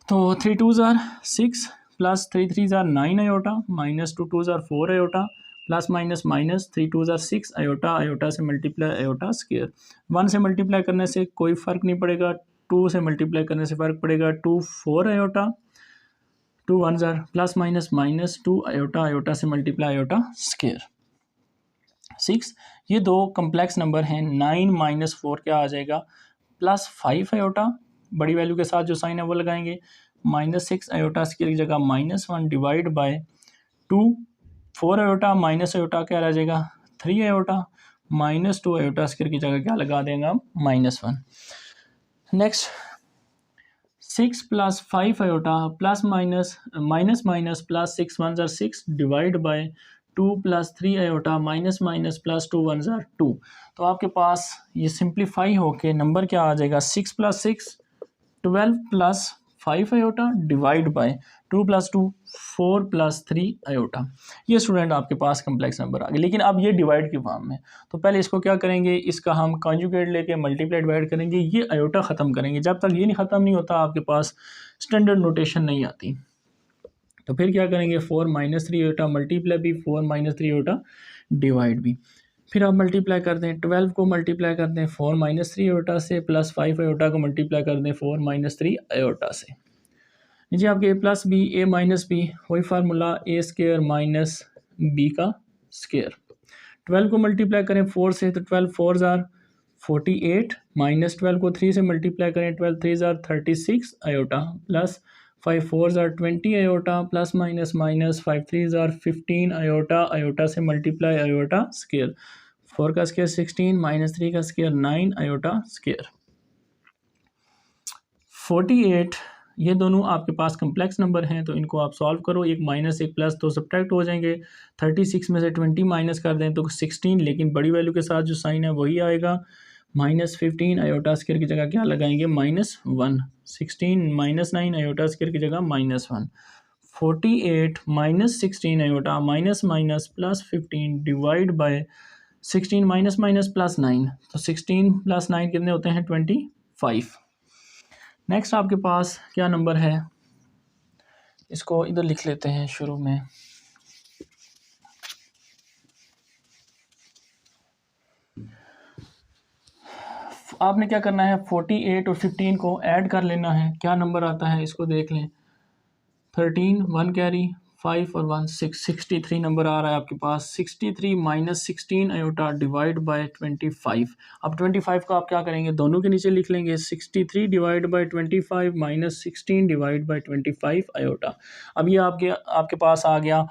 तो 3 2 ज़ार 6 प्लस 3 3 ज़ार 9 आयोटा, -2 2 ज़ार 4 आयोटा, प्लस माइनस माइनस 3 2 ज़ार 6 आयोटा, आयोटा से मल्टीप्लाई आयोटा स्क्वायर। 1 से मल्टीप्लाई करने से कोई फ़र्क नहीं पड़ेगा, 2 से मल्टीप्लाई करने से फ़र्क पड़ेगा, 2 4 आयोटा, 2 1 ज़ार plus minus minus 2 iota, iota से मल्टीप्लाई आयोटा स्क्वायर 6। ये दो कम्प्लेक्स नंबर हैं। 9 माइनस 4 क्या आ जाएगा, प्लस 5 आयोटा, बड़ी वैल्यू के साथ जो साइन है वो लगाएंगे, -6 आयोटा स्क्वायर की जगह -1 divide by 2 4 iota minus iota क्या रह जाएगा, 3 आयोटा, -2 आयोटा स्क्वायर की जगह क्या लगा देंगे हम, -1। Next 6 plus 5 iota plus minus minus minus plus 6 1 ज़ार 6 divide by 2 + 3 iota minus minus plus 2 one ज़ार 2। तो आपके पास ये सिंप्लीफाई होके नंबर क्या आ जाएगा 6 + 6 12 + 5 आयोटा डिवाइड बाय 2 + 2 4 + 3 आयोटा। ये स्टूडेंट आपके पास कम्प्लेक्स नंबर आ गए, लेकिन अब ये डिवाइड की फॉर्म में। तो पहले इसको क्या करेंगे, इसका हम कॉन्जुगेट लेके मल्टीप्लाई डिवाइड करेंगे, ये आयोटा ख़त्म करेंगे। जब तक ये नहीं ख़त्म नहीं होता आपके पास स्टैंडर्ड नोटेशन नहीं आती। तो फिर क्या करेंगे 4 - 3 आयोटा मल्टीप्लाई भी 4 - 3 आयोटा डिवाइड भी। फिर आप मल्टीप्लाई कर दें 12 को मल्टीप्लाई कर दें 4 - 3 आयोटा से प्लस 5 आयोटा को मल्टीप्लाई कर दें 4 - 3 आयोटा से। नीचे आपके a plus B a minus B वही formula a square minus b का स्केयर। 12 को मल्टीप्लाई करें 4 से तो 12 4 ज़ार 48 माइनस 12 को 3 से मल्टीप्लाई करें 12 3 ज़ार 36 आयोटा प्लस 5 4 ज़ार 20 आयोटा प्लस माइनस माइनस 5 3 ज़ार 15 आयोटा आयोटा से मल्टीप्लाई आयोटा स्केयर 4 का स्केयर 16 माइनस 3 का स्केयर 9 आयोटा स्केयर। 48 ये दोनों आपके पास कम्प्लेक्स नंबर हैं, तो इनको आप सॉल्व करो, एक माइनस एक प्लस तो सब्ट्रैक्ट हो जाएंगे। 36 में से 20 माइनस कर दें तो 16, लेकिन बड़ी वैल्यू के साथ जो साइन है वही आएगा। -15 आयोटा स्क्वायर की जगह क्या लगाएंगे -1। 16 - 9 आयोटा स्क्वायर की जगह -1। 48 - 16 iota minus minus plus 15 divide by 16 minus minus plus 9, तो 16 + 9 कितने होते हैं 25। नेक्स्ट आपके पास क्या नंबर है, इसको इधर लिख लेते हैं शुरू में। आपने क्या करना है 48 और 15 को ऐड कर लेना है, क्या नंबर आता है इसको देख लें। 13 1 कैरी 5 और 1 6 63 नंबर आ रहा है आपके पास। 63 - 16 आयोटा डिवाइड बाय 25। अब 25 को आप क्या करेंगे, दोनों के नीचे लिख लेंगे 63 divide by 25 minus 16 divide by 25 iota. अब ये आपके पास आ गया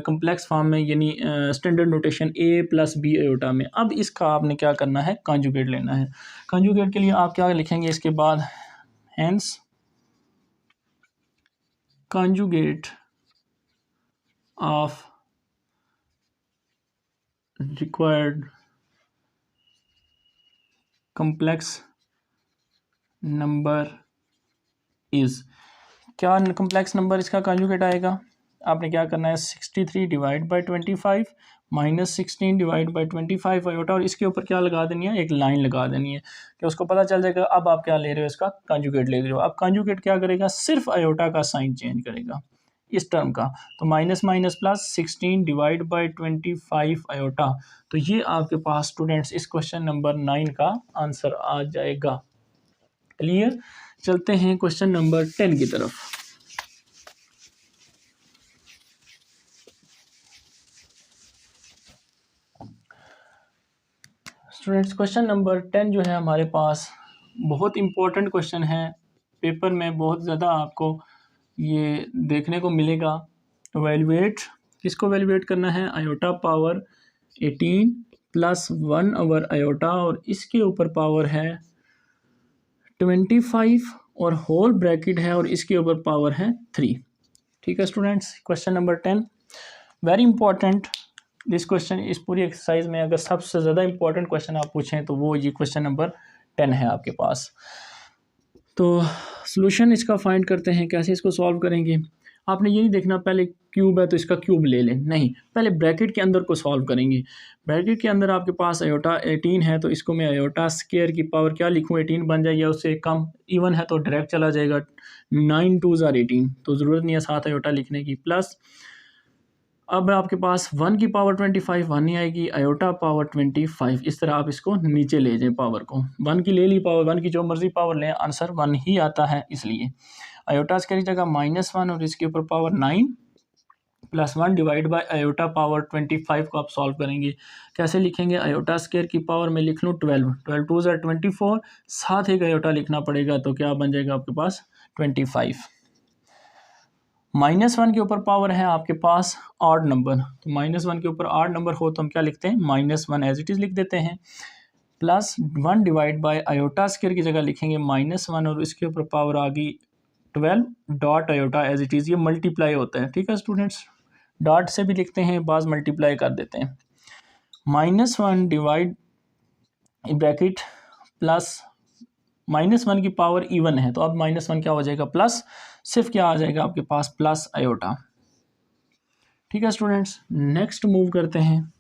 कम्प्लेक्स फॉर्म में, यानी standard notation a + b iota में। अब इसका आपने क्या करना है, कॉन्जुगेट लेना है। कॉन्जुगेट के लिए आप क्या लिखेंगे इसके बाद, hence conjugate of required complex number is, क्या कम्प्लेक्स नंबर इसका कॉन्जुगेट आएगा। आपने क्या करना है 63 divide by 25 minus 16 divide by 25 iota, और इसके ऊपर क्या लगा देनी है, एक लाइन लगा देनी है कि उसको पता चल जाएगा अब आप क्या ले रहे हो, इसका कॉन्जुगेट ले रहे हो। अब कॉन्जुगेट क्या करेगा, सिर्फ आयोटा का साइन चेंज करेगा इस टर्म का, तो minus minus plus 16 divide by 25 iota. तो ये आपके पास स्टूडेंट्स इस क्वेश्चन नंबर 9 का आंसर आ जाएगा। क्लियर, चलते हैं क्वेश्चन नंबर 10 की तरफ। स्टूडेंट्स क्वेश्चन नंबर 10 जो है हमारे पास बहुत इम्पोर्टेंट क्वेश्चन है, पेपर में बहुत ज़्यादा आपको ये देखने को मिलेगा। वैल्यूएट, किसको वैल्यूएट करना है, आयोटा पावर 18 + 1 ओवर आयोटा, और इसके ऊपर पावर है 25 और होल ब्रैकेट है, और इसके ऊपर पावर है 3। ठीक है students, question number 10 very important. This question, इस पूरी एक्सरसाइज में अगर सबसे ज़्यादा इंपॉर्टेंट क्वेश्चन आप पूछें तो वो ये क्वेश्चन नंबर 10 है आपके पास। तो सॉल्यूशन इसका फाइंड करते हैं, कैसे इसको सॉल्व करेंगे। आपने ये नहीं देखना पहले क्यूब है तो इसका क्यूब ले लें, नहीं, पहले ब्रैकेट के अंदर को सॉल्व करेंगे। ब्रैकेट के अंदर आपके पास आयोटा 18 है, तो इसको मैं आयोटा स्क्वायर की पावर क्या लिखूँ, 18 बन जाए या उससे कम। इवन है तो डायरेक्ट चला जाएगा, 9 2 ज़ार 18, तो ज़रूरत नहीं है 7 आयोटा लिखने की। प्लस अब आपके पास 1 की पावर 25 1 नहीं आएगी, आयोटा पावर 25, इस तरह आप इसको नीचे ले जाएं पावर को। 1 की ले ली पावर, 1 की जो मर्जी पावर लें, आंसर 1 ही आता है। इसलिए आयोटा स्क्वायर की जगह -1 और इसके ऊपर power 9 + 1 divide by iota power 25 को आप सॉल्व करेंगे। कैसे लिखेंगे, आयोटा स्क्वायर की पावर में लिख लूँ 12 12 2 ज़ार 24, साथ एक आयोटा लिखना पड़ेगा, तो क्या बन जाएगा आपके पास 25। -1 के ऊपर पावर है आपके पास ऑड नंबर, तो -1 के ऊपर ऑड नंबर हो तो हम क्या लिखते हैं, -1 एज इट इज़ लिख देते हैं। Plus 1 divide by iota square की जगह लिखेंगे -1, और इसके ऊपर पावर आ गई 12 dot iota as it is, ये मल्टीप्लाई होता है। ठीक है स्टूडेंट्स, डॉट से भी लिखते हैं, बाज़ मल्टीप्लाई कर देते हैं। -1 डिवाइड ब्रैकेट प्लस -1 की पावर इवन है, तो अब -1 क्या हो जाएगा प्लस, सिर्फ क्या आ जाएगा आपके पास प्लस आयोटा। ठीक है स्टूडेंट्स, नेक्स्ट मूव करते हैं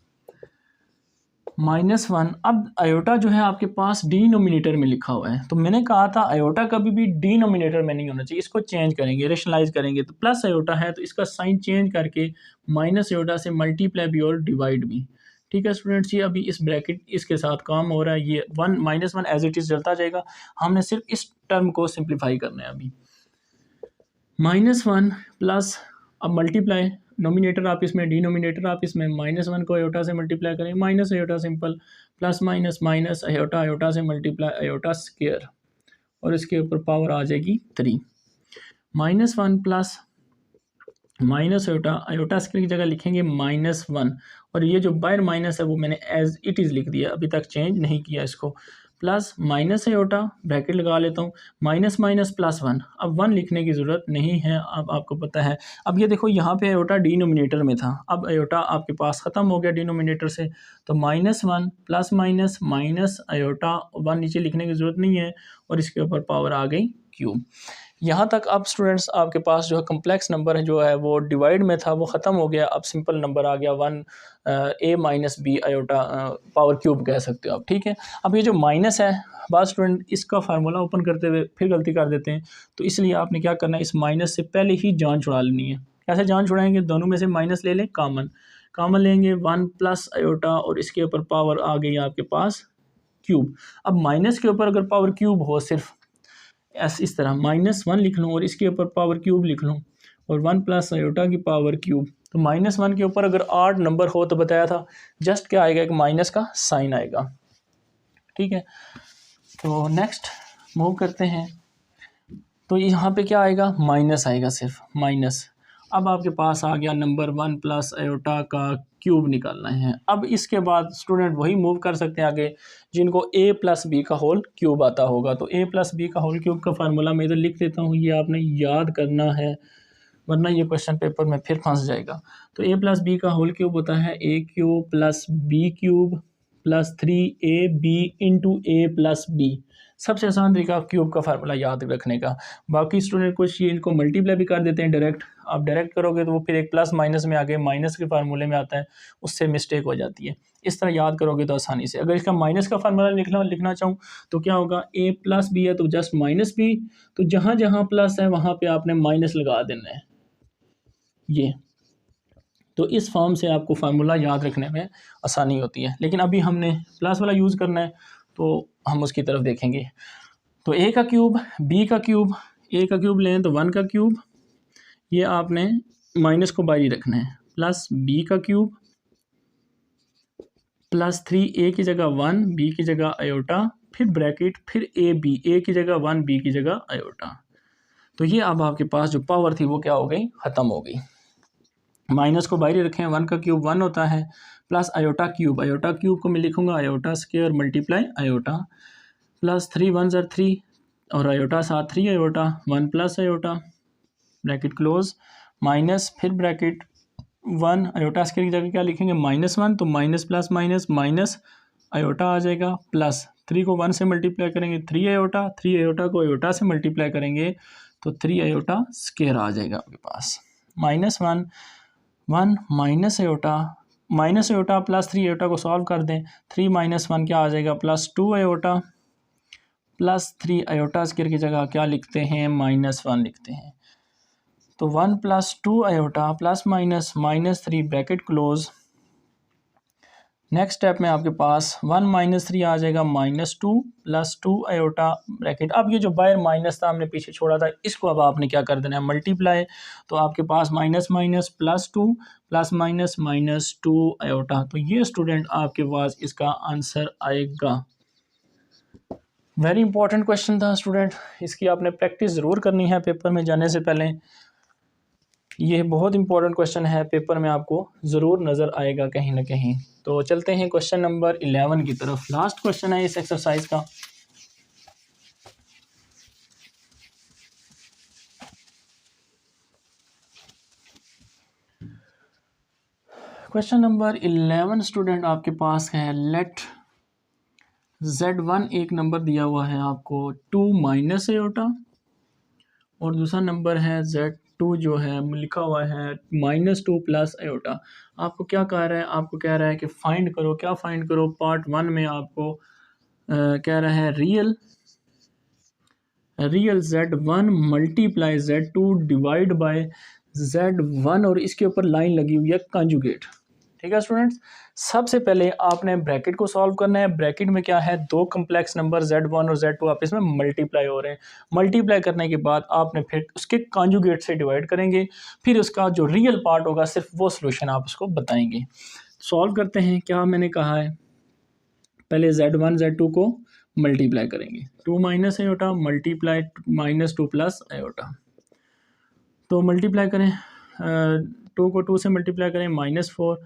-1। अब आयोटा जो है आपके पास डिनोमिनेटर में लिखा हुआ है, तो मैंने कहा था आयोटा कभी भी डिनोमिनेटर में नहीं होना चाहिए, इसको चेंज करेंगे, रेशनलाइज करेंगे, तो प्लस आयोटा है तो इसका साइन चेंज करके माइनस आयोटा से मल्टीप्लाई भी और डिवाइड भी। ठीक है स्टूडेंट्स, ये अभी इस ब्रैकेट इसके साथ काम हो रहा है, ये -1 एज इट इज़ चलता जाएगा, हमने सिर्फ इस टर्म को सिंप्लीफाई करना है अभी। -1 प्लस, अब मल्टीप्लाई, नोमिनेटर आप इसमें, डिनोमिनेटर आप इसमें, -1 को आयोटा से मल्टीप्लाई करें, minus iota simple, plus minus minus iota, iota से मल्टीप्लाई आयोटा स्क्वायर, और इसके ऊपर पावर आ जाएगी 3। -1 plus minus iota, iota square की जगह लिखेंगे -1, और ये जो बाहर माइनस है वो मैंने एज इट इज़ लिख दिया, अभी तक चेंज नहीं किया इसको, प्लस माइनस आयोटा, ब्रैकेट लगा लेता हूँ, माइनस माइनस प्लस 1, अब 1 लिखने की ज़रूरत नहीं है, अब आपको पता है। अब ये देखो यहाँ पे आयोटा डिनोमिनेटर में था, अब आयोटा आपके पास ख़त्म हो गया डिनोमिनेटर से, तो -1 प्लस माइनस माइनस आयोटा, 1 नीचे लिखने की ज़रूरत नहीं है, और इसके ऊपर पावर आ गई क्यूब। यहाँ तक अब स्टूडेंट्स आपके पास जो है कम्प्लेक्स नंबर है जो है वो डिवाइड में था वो ख़त्म हो गया, अब सिंपल नंबर आ गया 1 a minus B iota power cube कह सकते हो आप। ठीक है, अब ये जो माइनस है, बाद स्टूडेंट इसका फार्मूला ओपन करते हुए फिर गलती कर देते हैं, तो इसलिए आपने क्या करना है, इस माइनस से पहले ही जान छुड़ा लेनी है। कैसे जान छुड़ाएंगे, दोनों में से माइनस ले लें, कॉमन लेंगे, 1 प्लस आयोटा, और इसके ऊपर पावर आ गई आपके पास क्यूब। अब माइनस के ऊपर अगर पावर क्यूब हो सिर्फ इस तरह -1 लिख लूँ और इसके ऊपर पावर क्यूब लिख लूँ, और 1 प्लस आयोटा की पावर क्यूब, तो -1 के ऊपर अगर 8 नंबर हो तो बताया था जस्ट क्या आएगा, एक माइनस का साइन आएगा। ठीक है, तो नेक्स्ट मूव करते हैं, तो यहाँ पे क्या आएगा, माइनस आएगा, सिर्फ माइनस। अब आपके पास आ गया नंबर 1 प्लस आयोटा का क्यूब निकालना है। अब इसके बाद स्टूडेंट वही मूव कर सकते हैं आगे जिनको a प्लस बी का होल क्यूब आता होगा, तो a प्लस बी का होल क्यूब का फार्मूला मैं इधर लिख देता हूँ, ये आपने याद करना है वरना ये क्वेश्चन पेपर में फिर फंस जाएगा। तो a प्लस बी का होल क्यूब होता है a cube plus B cube plus 3ab into a plus B. सबसे आसान तरीका क्यूब का फार्मूला याद रखने का। बाकी स्टूडेंट कुछ ये इनको मल्टीप्लाई भी कर देते हैं डायरेक्ट, आप डायरेक्ट करोगे तो वो फिर एक प्लस माइनस में आगे माइनस के फार्मूले में आता है, उससे मिस्टेक हो जाती है। इस तरह याद करोगे तो आसानी से। अगर इसका माइनस का फार्मूला लिखना चाहूँ तो क्या होगा, a प्लस बी है तो जस्ट माइनस बी, तो जहाँ जहाँ प्लस है वहाँ पे आपने माइनस लगा देना है, ये। तो इस फॉर्म से आपको फार्मूला याद रखने में आसानी होती है, लेकिन अभी हमने प्लस वाला यूज़ करना है तो हम उसकी तरफ देखेंगे। तो a का क्यूब, b का क्यूब, a का क्यूब लें तो 1 का क्यूब, ये आपने माइनस को बाहर ही रखना है, प्लस b का क्यूब प्लस 3a की जगह 1, b की जगह आयोटा, फिर ब्रैकेट, फिर a की जगह 1, b की जगह आयोटा। तो ये अब आपके पास जो पावर थी वो क्या हो गई, ख़त्म हो गई। माइनस को बाहर ही रखें, 1 का क्यूब 1 होता है, plus iota cube, iota cube को मैं लिखूंगा iota square multiply iota, plus 3 1 ज़र 3, और आयोटा साथ 3 iota, 1 plus iota, bracket close, minus, फिर ब्रैकेट 1, आयोटा स्क्वायर की जगह क्या लिखेंगे, -1, तो minus plus minus minus iota आ जाएगा, प्लस 3 को 1 से मल्टीप्लाई करेंगे 3 आयोटा, 3 आयोटा को आयोटा से मल्टीप्लाई करेंगे तो 3 आयोटा स्क्वायर आ जाएगा आपके पास, -1 1 माइनस आयोटा प्लस 3 आयोटा को सॉल्व कर दें, 3 - 1 क्या आ जाएगा, +2 आयोटा, प्लस 3 आयोटा स्क्वायर की जगह क्या लिखते हैं, -1 लिखते हैं। तो 1 + 2 iota plus minus -3 bracket close. Next step में आपके पास 1 - 3 आ जाएगा, -2 + 2 आयोटा ब्रैकेट। अब ये जो बाहर माइनस था हमने पीछे छोड़ा था, इसको अब आपने क्या कर देना है, मल्टीप्लाई। तो आपके पास minus minus +2 plus minus -2 iota. तो ये स्टूडेंट आपके पास इसका आंसर आएगा। वेरी इंपॉर्टेंट क्वेश्चन था स्टूडेंट, इसकी आपने प्रैक्टिस ज़रूर करनी है पेपर में जाने से पहले। ये बहुत इंपॉर्टेंट क्वेश्चन है, पेपर में आपको ज़रूर नज़र आएगा कहीं ना कहीं। तो चलते हैं क्वेश्चन नंबर 11 की तरफ। लास्ट क्वेश्चन है इस एक्सरसाइज का। क्वेश्चन नंबर 11 स्टूडेंट आपके पास है। लेट Z1 एक नंबर दिया हुआ है आपको 2 माइनस एयोटा, और दूसरा नंबर है Z2 जो है लिखा हुआ है -2 प्लस एयोटा। आपको क्या कह रहा है? आपको कह रहा है कि फाइंड करो। क्या फाइंड करो? पार्ट 1 में आपको कह रहा है real Z1 multiply Z2 divide by Z1, और इसके ऊपर लाइन लगी हुई है कंजुगेट। ठीक है स्टूडेंट्स, सबसे पहले आपने ब्रैकेट को सॉल्व करना है। ब्रैकेट में क्या है? दो कम्प्लेक्स नंबर Z1 और Z2 आपस में मल्टीप्लाई हो रहे हैं। मल्टीप्लाई करने के बाद आपने फिर उसके कंजुगेट से डिवाइड करेंगे, फिर उसका जो रियल पार्ट होगा सिर्फ वो सोल्यूशन आप उसको बताएंगे। सॉल्व करते हैं। क्या मैंने कहा है? पहले Z1 Z2 को मल्टीप्लाई करेंगे। 2 minus aorta multiply -2 plus aorta, तो मल्टीप्लाई करें 2 को 2 से मल्टीप्लाई करें -4,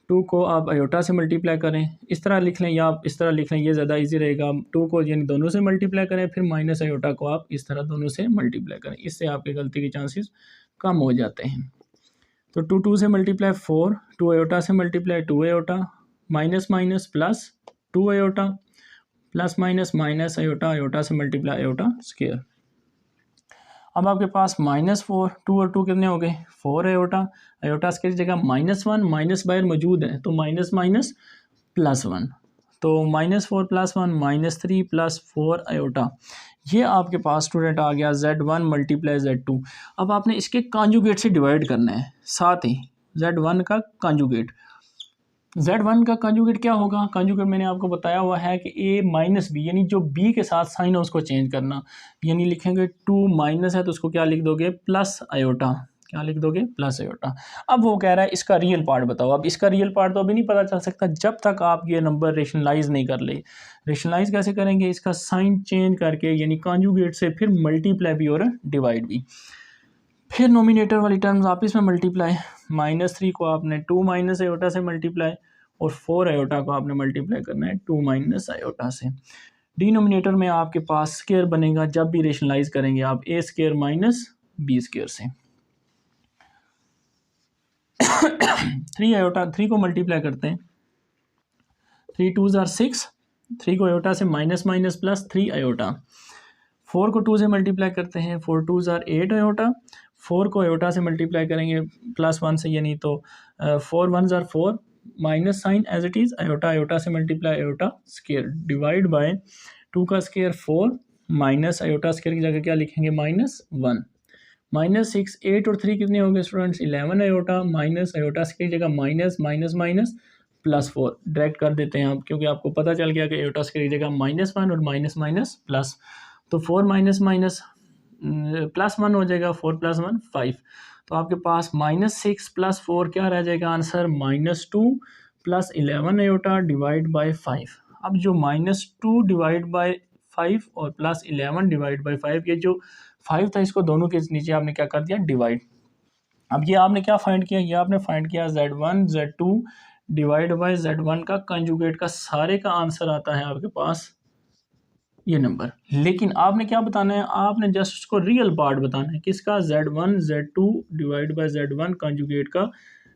2 को आप अयोटा से मल्टीप्लाई करें। इस तरह लिख लें या आप इस तरह लिख लें, ये ज़्यादा इजी रहेगा। 2 को यानी दोनों से मल्टीप्लाई करें, फिर माइनस अयोटा को आप इस तरह दोनों से मल्टीप्लाई करें। इससे आपकी गलती के चांसेस कम हो जाते हैं। तो 2 से मल्टीप्लाई 4, 2 अयोटा से multiply 2 iota, minus minus plus 2 iota, plus minus minus iota, iota से मल्टीप्लाई अयोटा स्क्वायर। अब आपके पास -4, 2 और 2 कितने हो गए? 4 अयोटा, अयोटा स्क्वायर की जगह -1, माइनस बाहर मौजूद है तो माइनस माइनस +1, तो -4 + 1 -3 + 4 अयोटा। ये आपके पास स्टूडेंट आ गया Z1 मल्टीप्लाई Z2। अब आपने इसके कॉन्जुगेट से डिवाइड करना है, साथ ही Z1 का कॉन्जुगेट। Z1 का कॉन्जुगेट क्या होगा? कॉन्जुगेट मैंने आपको बताया हुआ है कि A माइनस बी, यानी जो B के साथ साइन है उसको चेंज करना। यानी लिखेंगे 2 माइनस है तो उसको क्या लिख दोगे? Plus iota. क्या लिख दोगे? Plus iota. अब वो कह रहा है इसका रियल पार्ट बताओ। अब इसका रियल पार्ट तो अभी नहीं पता चल सकता जब तक आप ये नंबर रेशनलाइज नहीं कर ले। रेशनलाइज कैसे करेंगे? इसका साइन चेंज करके, यानी कॉन्जुगेट से, फिर मल्टीप्लाई भी और डिवाइड भी। फिर नोमिनेटर वाली टर्म्स आपस में मल्टीप्लाई। -3 को आपने 2 माइनस अयोटा से मल्टीप्लाई, और 4 अयोटा को आपने मल्टीप्लाई करना है 2 माइनस अयोटा से। डिनोमिनेटर में आपके पास स्क्वायर बनेगा जब भी रेशनलाइज करेंगे आप a square minus b square से। 3 अयोटा, 3 को मल्टीप्लाई करते हैं, 3 2 ज़ार 6, 3 को अयोटा से माइनस माइनस प्लस 3 अयोटा। 4 को 2 से मल्टीप्लाई करते हैं, 4 2 ज़ार 8 अयोटा। 4 को अयोटा से मल्टीप्लाई करेंगे +1 से, यानी तो 4 1 ज़ार 4, minus sign as it is, iota iota से multiply iota square, divide by 2 का स्क्वायर 4, माइनस अयोटा स्क्वायर की जगह क्या लिखेंगे? -1। -6, 8 और 3 कितने हो गए students? 11 iota, minus iota square की जगह माइनस माइनस माइनस +4 डायरेक्ट कर देते हैं आप, क्योंकि आपको पता चल गया कि अयोटा स्क्वायर की जगह -1 और माइनस माइनस प्लस, तो 4 माइनस माइनस +1 हो जाएगा, 4 + 1 5। तो आपके पास -6 + 4 क्या रह जाएगा आंसर? -2 + 11 aorta divide by 5। अब जो -2 डिवाइड बाय 5 और +11 डिवाइड बाय 5, ये जो 5 था इसको दोनों के नीचे आपने क्या कर दिया? डिवाइड। अब ये आपने क्या फाइंड किया? ये आपने फाइंड किया Z1 Z2 divide by Z1 का कंजुगेट का सारे का आंसर आता है आपके पास ये नंबर। लेकिन आपने क्या बताना है? आपने जस्ट उसको रियल पार्ट बताना है। किसका? Z1 Z2 divide by Z1 conjugate का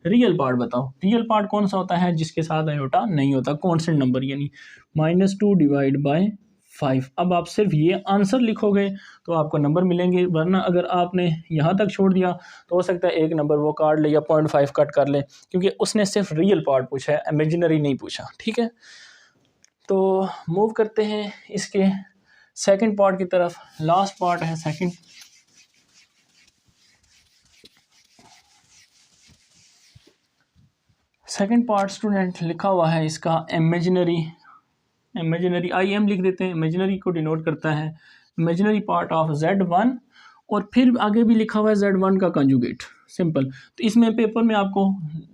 रियल पार्ट बताओ। रियल पार्ट कौन सा होता है? जिसके साथ अयोटा नहीं होता, कांस्टेंट नंबर, यानी -2 डिवाइड बाय 5। अब आप सिर्फ ये आंसर लिखोगे तो आपको नंबर मिलेंगे, वरना अगर आपने यहाँ तक छोड़ दिया तो हो सकता है एक नंबर वो काट ले या 0.5 कट कर ले, क्योंकि उसने सिर्फ रियल पार्ट पूछा है, इमेजिनरी नहीं पूछा। ठीक है, तो मूव करते हैं इसके सेकंड पार्ट की तरफ। लास्ट पार्ट है सेकंड। सेकंड पार्ट स्टूडेंट लिखा हुआ है इसका इमेजिनरी IM लिख देते हैं। इमेजिनरी को डिनोट करता है इमेजिनरी पार्ट ऑफ Z1, और फिर आगे भी लिखा हुआ है Z1 का कंजुगेट। सिंपल। तो इसमें पेपर में आपको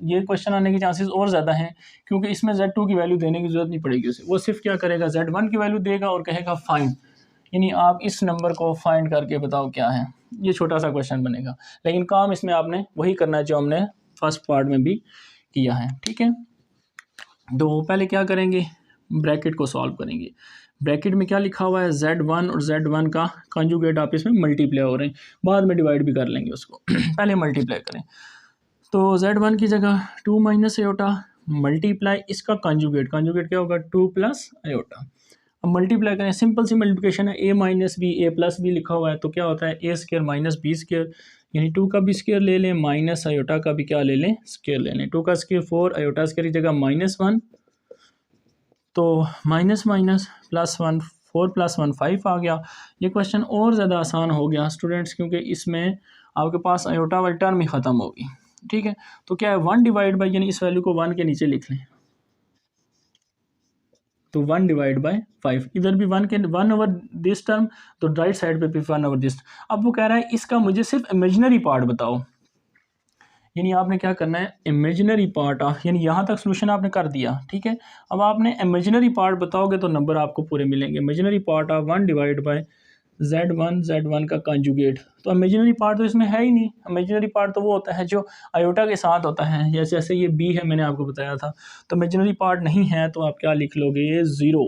ये क्वेश्चन आने के चांसेस और ज़्यादा हैं, क्योंकि इसमें Z2 की वैल्यू देने की ज़रूरत नहीं पड़ेगी उसे। वो सिर्फ क्या करेगा? Z1 की वैल्यू देगा और कहेगा फाइंड, यानी आप इस नंबर को फाइंड करके बताओ क्या है। ये छोटा सा क्वेश्चन बनेगा, लेकिन काम इसमें आपने वही करना है जो हमने फर्स्ट पार्ट में भी किया है। ठीक है, तो पहले क्या करेंगे? ब्रैकेट को सॉल्व करेंगे। ब्रैकेट में क्या लिखा हुआ है? Z1 और Z1 का कंजुगेट आप इसमें मल्टीप्लाई हो रहे हैं, बाद में डिवाइड भी कर लेंगे उसको। पहले मल्टीप्लाई करें, तो Z1 की जगह 2 माइनस आयोटा मल्टीप्लाई इसका कंजुगेट क्या होगा 2 प्लस आयोटा। अब मल्टीप्लाई करें, सिंपल सी मल्टीप्लिकेशन है, a minus B A plus B लिखा हुआ है तो क्या होता है A square minus B square, यानी 2 का भी स्क्र ले लें माइनस आयोटा का भी क्या ले लें स्क्र ले लें। 2 का स्क्र 4, आयोटा स्क्र की जगह -1, तो माइनस माइनस +1, 4 + 1 5 आ गया। ये क्वेश्चन और ज़्यादा आसान हो गया स्टूडेंट्स, क्योंकि इसमें आपके पास आयोटा वाली टर्म ही ख़त्म होगी। ठीक है, तो क्या है 1 डिवाइड बाई, यानी इस वैल्यू को 1 के नीचे लिख लें, तो 1 डिवाइड बाई 5, इधर भी 1 के 1 ओवर दिस टर्म, तो राइट साइड पे भी 1 ओवर दिस। अब वो कह रहा है इसका मुझे सिर्फ इमेजिनरी पार्ट बताओ, यानी आपने क्या करना है इमेजिनरी पार्ट, यानी यहाँ तक सोल्यूशन आपने कर दिया। ठीक है, अब आपने इमेजिनरी पार्ट बताओगे तो नंबर आपको पूरे मिलेंगे। Imaginary part of 1 divide by Z1 का कंजुगेट, तो इमेजिनरी पार्ट तो इसमें है ही नहीं। इमेजिनरी पार्ट तो वो होता है जो आयोटा के साथ होता है, जैसे जैसे ये बी है मैंने आपको बताया था। तो इमेजिनरी पार्ट नहीं है तो आप क्या लिख लोगे, ये 0।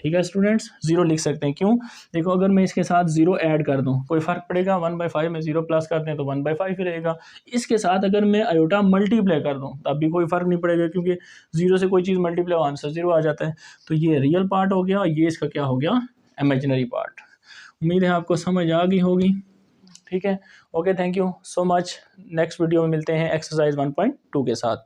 ठीक है स्टूडेंट्स, 0 लिख सकते हैं। क्यों, देखो अगर मैं इसके साथ 0 ऐड कर दूं कोई फ़र्क पड़ेगा, 1/5 में 0 प्लस करते हैं तो 1/5 ही रहेगा। इसके साथ अगर मैं आयोटा मल्टीप्लाई कर दूं तब भी कोई फ़र्क नहीं पड़ेगा, क्योंकि 0 से कोई चीज़ मल्टीप्लाई हो आंसर 0 आ जाता है। तो ये रियल पार्ट हो गया और ये इसका क्या हो गया इमेजिनरी पार्ट। उम्मीद है आपको समझ आ गई होगी। ठीक है, okay, thank you so much. Next video में मिलते हैं एक्सरसाइज 1.2 के साथ।